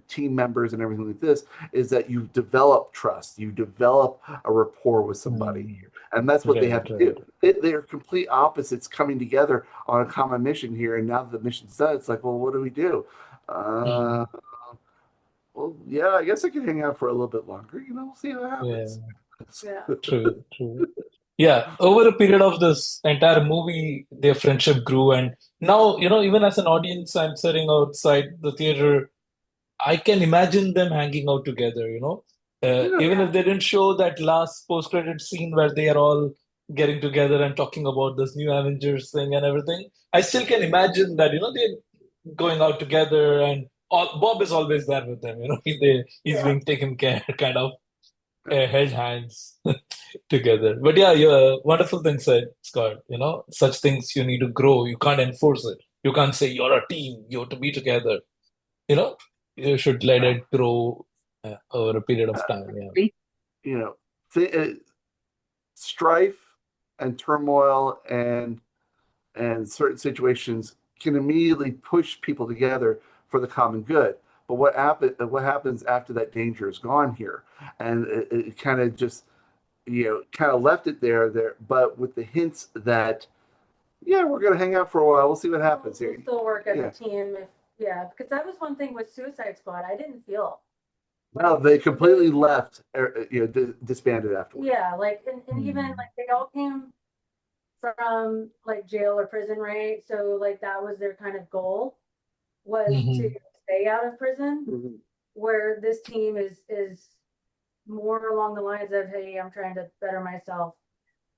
team members and everything like this is that you develop trust, you develop a rapport with somebody, Mm. and that's what they Right, have to right. do. They are complete opposites coming together on a common mission here, and now that the mission's done, it's like, well, what do we do? Uh, Mm. well, yeah, I guess I can hang out for a little bit longer. We'll see what Yeah, happens. Yeah. true, true. Yeah, over a period of this entire movie, their friendship grew, and now, even as an audience, I'm sitting outside the theater. I can imagine them hanging out together, Yeah, even Yeah. if they didn't show that last post-credit scene where they are all getting together and talking about this new Avengers thing and everything. I still can imagine that, they're going out together and Bob is always there with them, he's Yeah. being taken care, kind of held hands together. But yeah, you're wonderful thing said, Scott. Such things you need to grow. You can't enforce it. You can't say you're a team. You have to be together you know you should let yeah. it grow over a period of time. Yeah. You know, th- uh, strife and turmoil and certain situations can immediately push people together for the common good. But what happens after that danger is gone here, and it kind of just kind of left it there, but with the hints that, yeah, we're gonna hang out for a while. We'll see what happens We'll here. still work as Yeah. a team because that was one thing with Suicide Squad. I didn't feel No, they completely left, disbanded afterwards. Yeah, and even like they all came from like jail or prison, right? So like that was their kind of goal was to stay out of prison. Mhm. Where this team is more along the lines of, hey, I'm trying to better myself.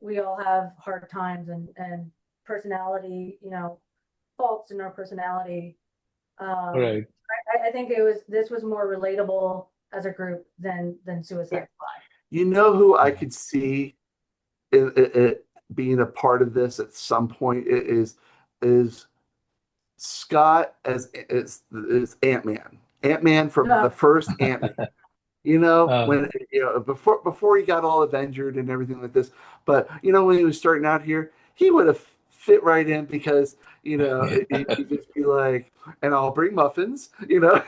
We all have hard times and personality, faults in our personality. Right. I think this was more relatable as a group than Suicide Squad. You know who I could see it being a part of this at some point is Scott as Ant-Man. Ant-Man from the first Ant-Man. When before he got all Avenged and everything like this, but when he was starting out here, he would have fit right in because he'd just be like, and I'll bring muffins. Right.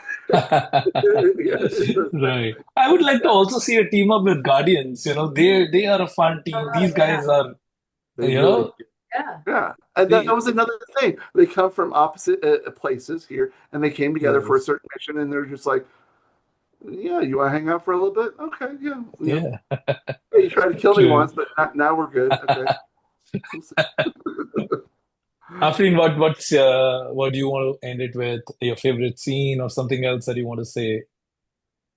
I would like to also see a team up with Guardians. They are a fun team. These guys are, They you really know, Yeah, and that was another thing. They come from opposite places here, and they came together for a certain mission, and they're just like, "Yeah, you want to hang out for a little bit? Okay, yeah, yeah. Hey, you tried to kill me True. once, but now we're good. Okay." Afreen, what do you want to end it with? Your favorite scene or something else that you want to say?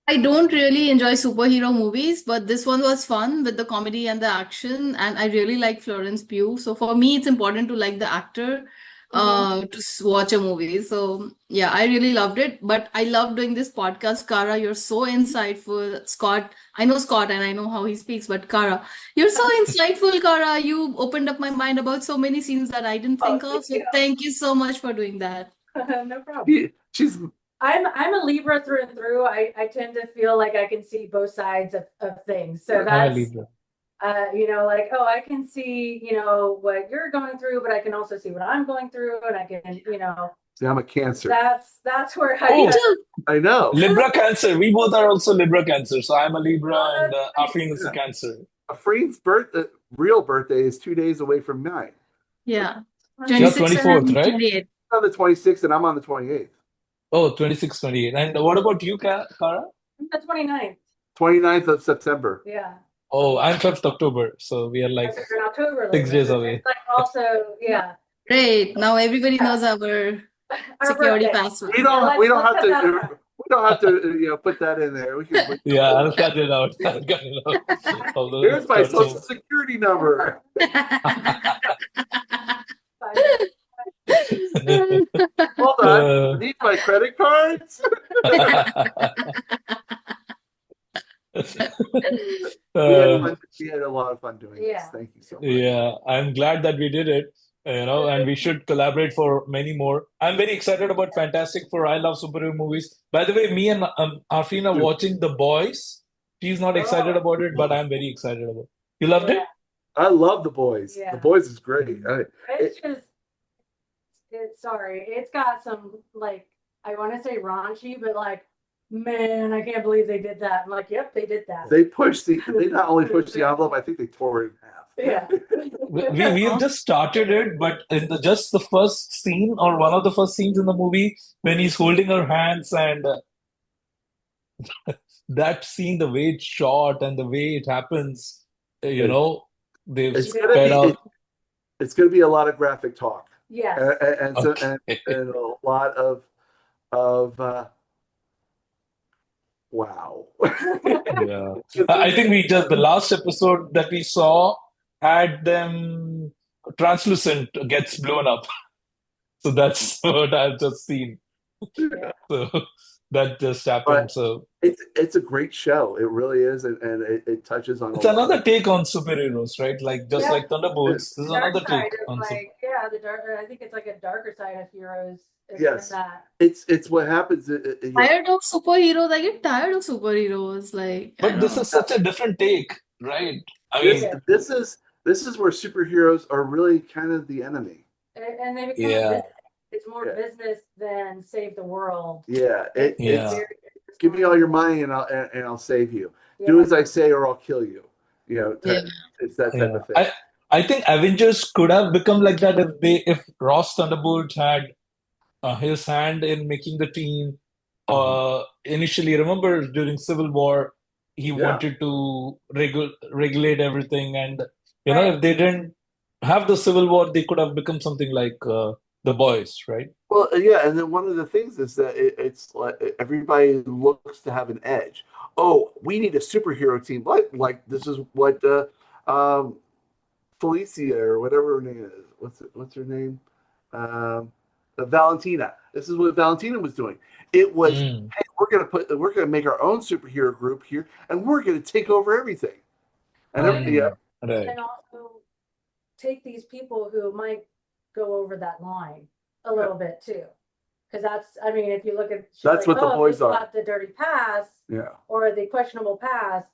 I don't really enjoy superhero movies, but this one was fun with the comedy and the action, and I really like Florence Pugh. So for me, it's important to like the actor watch a movie. So yeah, I really loved it. But I love doing this podcast. Cara, you're so insightful. Scott, I know Scott and I know how he speaks, but Cara, you're so insightful, Cara. You opened up my mind about so many scenes that I didn't think of. So thank you so much for doing that. No problem. She's I'm a Libra through and through. I tend to feel like I can see both sides of things. So I'm a that's Libra. I can see, what you're going through, but I can also see what I'm going through, and I can, See, I'm a Cancer. that's where Oh. Me too. I know. Libra Cancer. We both are also Libra Cancer. So I'm a Libra and Afreen is a Cancer. Afreen's real birthday is 2 days away from mine. Yeah. You're 26 24th, and right? 28. I'm on the 26th, and I'm on the 28th. Oh, 26, 28. And what about you, Cara? The 29th. 29th of September. Yeah. Oh, I'm 5th October. So we are like That's in October. 6 days away. It's like also, yeah. Great. Now everybody knows our security birthday. password. We don't let's have cut that to. out. We don't have to, put that in there. We can. Yeah, I'll cut it out. I'll cut it out. Although Here's it's my got social some- security number. Hold on. Need my credit cards? We had a lot of fun doing this. Thank you so much. Yeah, I'm glad that we did it, and we should collaborate for many more. I'm very excited about Fantastic Four. I love superhero movies. By the way, me and Afreen are watching The Boys. She's not excited about it, but I'm very excited about it. You loved it? I love The Boys. Yeah. The Boys is great. It's got some I want to say raunchy, but man, I can't believe they did that. I'm like, yep, they did that. They not only pushed the envelope, I think they tore it in half. Yeah. We have just started it, but in just the first scene or one of the first scenes in the movie when he's holding her hands and that scene, the way it's shot and the way it happens, they've It's sped up. It's going to be a lot of graphic talk. Yes. And a lot of wow. Yeah. I think the last episode that we saw had them translucent gets blown up. So that's what I've just seen. So that just happened. But so it's a great show. It really is, and it touches on. It's another take on superheroes, right? Like like Thunderbolts, this is another take on the darker. I think it's like a darker side of heroes. Yes, it's what happens. Tired of superheroes? I get tired of superheroes. But this is such a different take, right? I mean, this is where superheroes are really kind of the enemy. And they become it's more business than save the world. Yeah, it's give me all your money and I'll save you. Do as I say or I'll kill you. Yeah. It's that type Yeah. of thing. I think Avengers could have become like that if Ross Thunderbolt had his hand in making the team. Initially, remember during Civil War, he Yeah. wanted to regulate everything, and Right. if they didn't have the Civil War, they could have become something like the Boys, right? Well, yeah, and then one of the things is that it's like everybody looks to have an edge. Oh, we need a superhero team. Like this is what um, Felicia or whatever her name is. What's her name? Um, Valentina. This is what Valentina was doing. It was, Mm. hey, we're gonna make our own superhero group here, and we're gonna take over everything. And Well, every, yeah, Right. and also take these people who might go over that line a little bit too. Because I mean, if you look at, she's that's like, what the oh, boys they've are. got the dirty past Yeah, or the questionable past.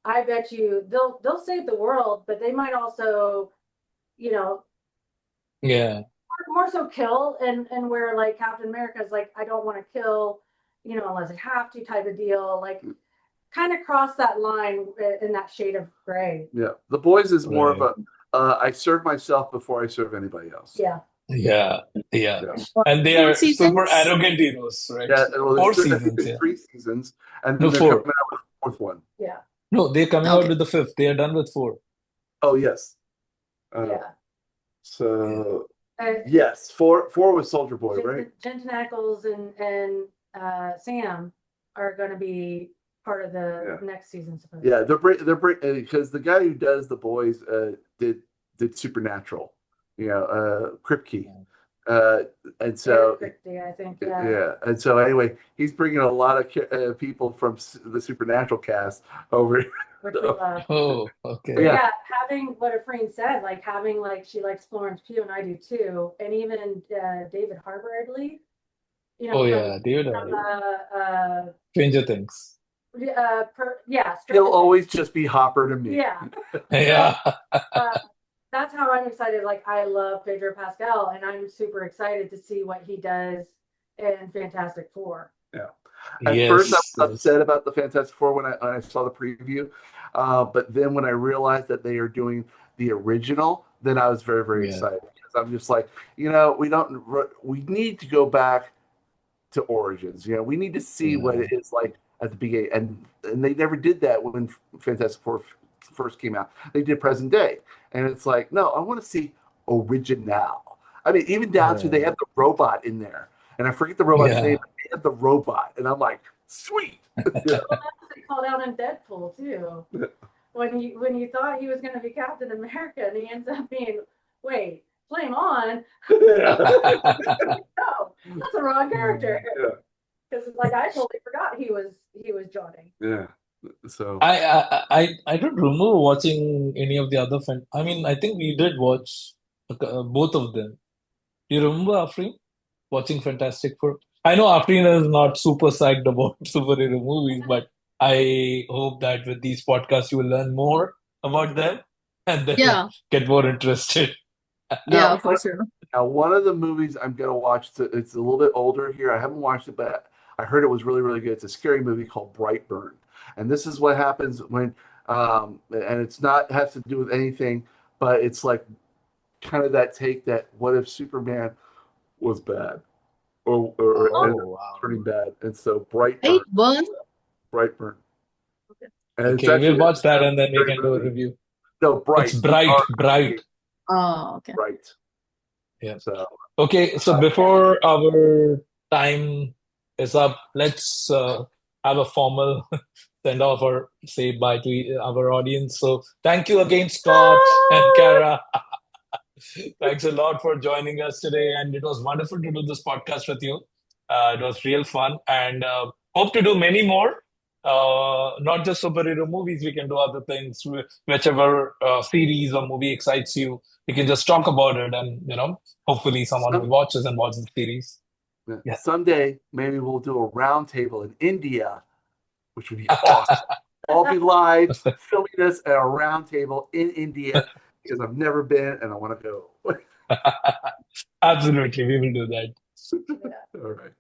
I bet you they'll save the world, but they might also, you know, Yeah. more so kill and where like Captain America's like, I don't want to kill, unless I have to type of deal. Like kind of cross that line in that shade of gray. yeah. The boys is more of Right. a I serve myself before I serve anybody else. Yeah. Yeah. Yeah. Yeah. And they Four are super seasons? arrogant heroes, right? Yeah, well, Four I think seasons, there's yeah. 3 seasons, and No, then they're coming four. out with the fourth one. Yeah. No, they're coming out Okay. with the fifth. They are done with four. Oh, yes. Yeah. So, And yes, four was Soldier Boy, right? Jensen Ackles and Sam are going to be part of the next season. Supposedly. Yeah, they're because the guy who does the boys did Supernatural, Kripke, and so I think. yeah, and so anyway, he's bringing a lot of people from the Supernatural cast over. Which we love. Oh, okay. Yeah, having what Aafreen said, like having like she likes Florence Pugh and I do too, and even David Harbour, I believe. Oh, From, yeah, David from Stranger Things. He'll always just be Hopper to me. Yeah. Yeah. That's how I'm excited. Like I love Pedro Pascal, and I'm super excited to see what he does in Fantastic Four. Yeah. At Yes. first, I was upset about the Fantastic Four when I saw the preview, but then when I realized that they are doing the original, then I was very, very excited because I'm just like, we need to go back to origins. We need to see what it is like at the beginning, and they never did that when Fantastic Four first came out. They did present day, and it's like, no, I want to see original. I mean, even down to they have the robot in there, and I forget the robot's name. But they have the robot, and I'm like, sweet. Well, that's what they called out in Deadpool too. When you thought he was going to be Captain America, and he ends up being, wait, flame on. No, that's the wrong character. Because like I totally forgot he was Johnny. Yeah. So I don't remember watching any of the other I mean, I think we did watch both of them. Do you remember Aafreen watching Fantastic Four? I know Aafreen is not super psyched about superhero movies, but I hope that with these podcasts you will learn more about them and then get more interested. Yeah, for sure. Now, one of the movies I'm gonna watch, it's a little bit older here. I haven't watched it, but I heard it was really, really good. It's a scary movie called Brightburn, and this is what happens when, and it's not has to do with anything, but it's like kind of that take that what if Superman was bad, or turning bad, and so Brightburn. And it's Okay, actually we'll watch that and then we can do a review. No, Bright. It's Bright. Oh, okay. Bright. Yeah. So okay, so before our time is up, let's have a formal send off or say bye to our audience. So thank you again, Scott and Cara. Thanks a lot for joining us today, and it was wonderful to do this podcast with you. It was real fun, and hope to do many more. Not just superhero movies, we can do other things. Whichever series or movie excites you, we can just talk about it, and hopefully someone will watches the series. Yeah. Someday, maybe we'll do a round table in India, which would be awesome. I'll be live filming this at a round table in India because I've never been and I want to go. Absolutely, we will do that. Yeah. All right.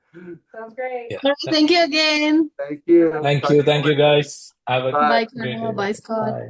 Sounds great. Yeah. Thank you again. Thank you. Thank you, guys. Have a Bye, great Cara. day. Bye, Scott. Bye.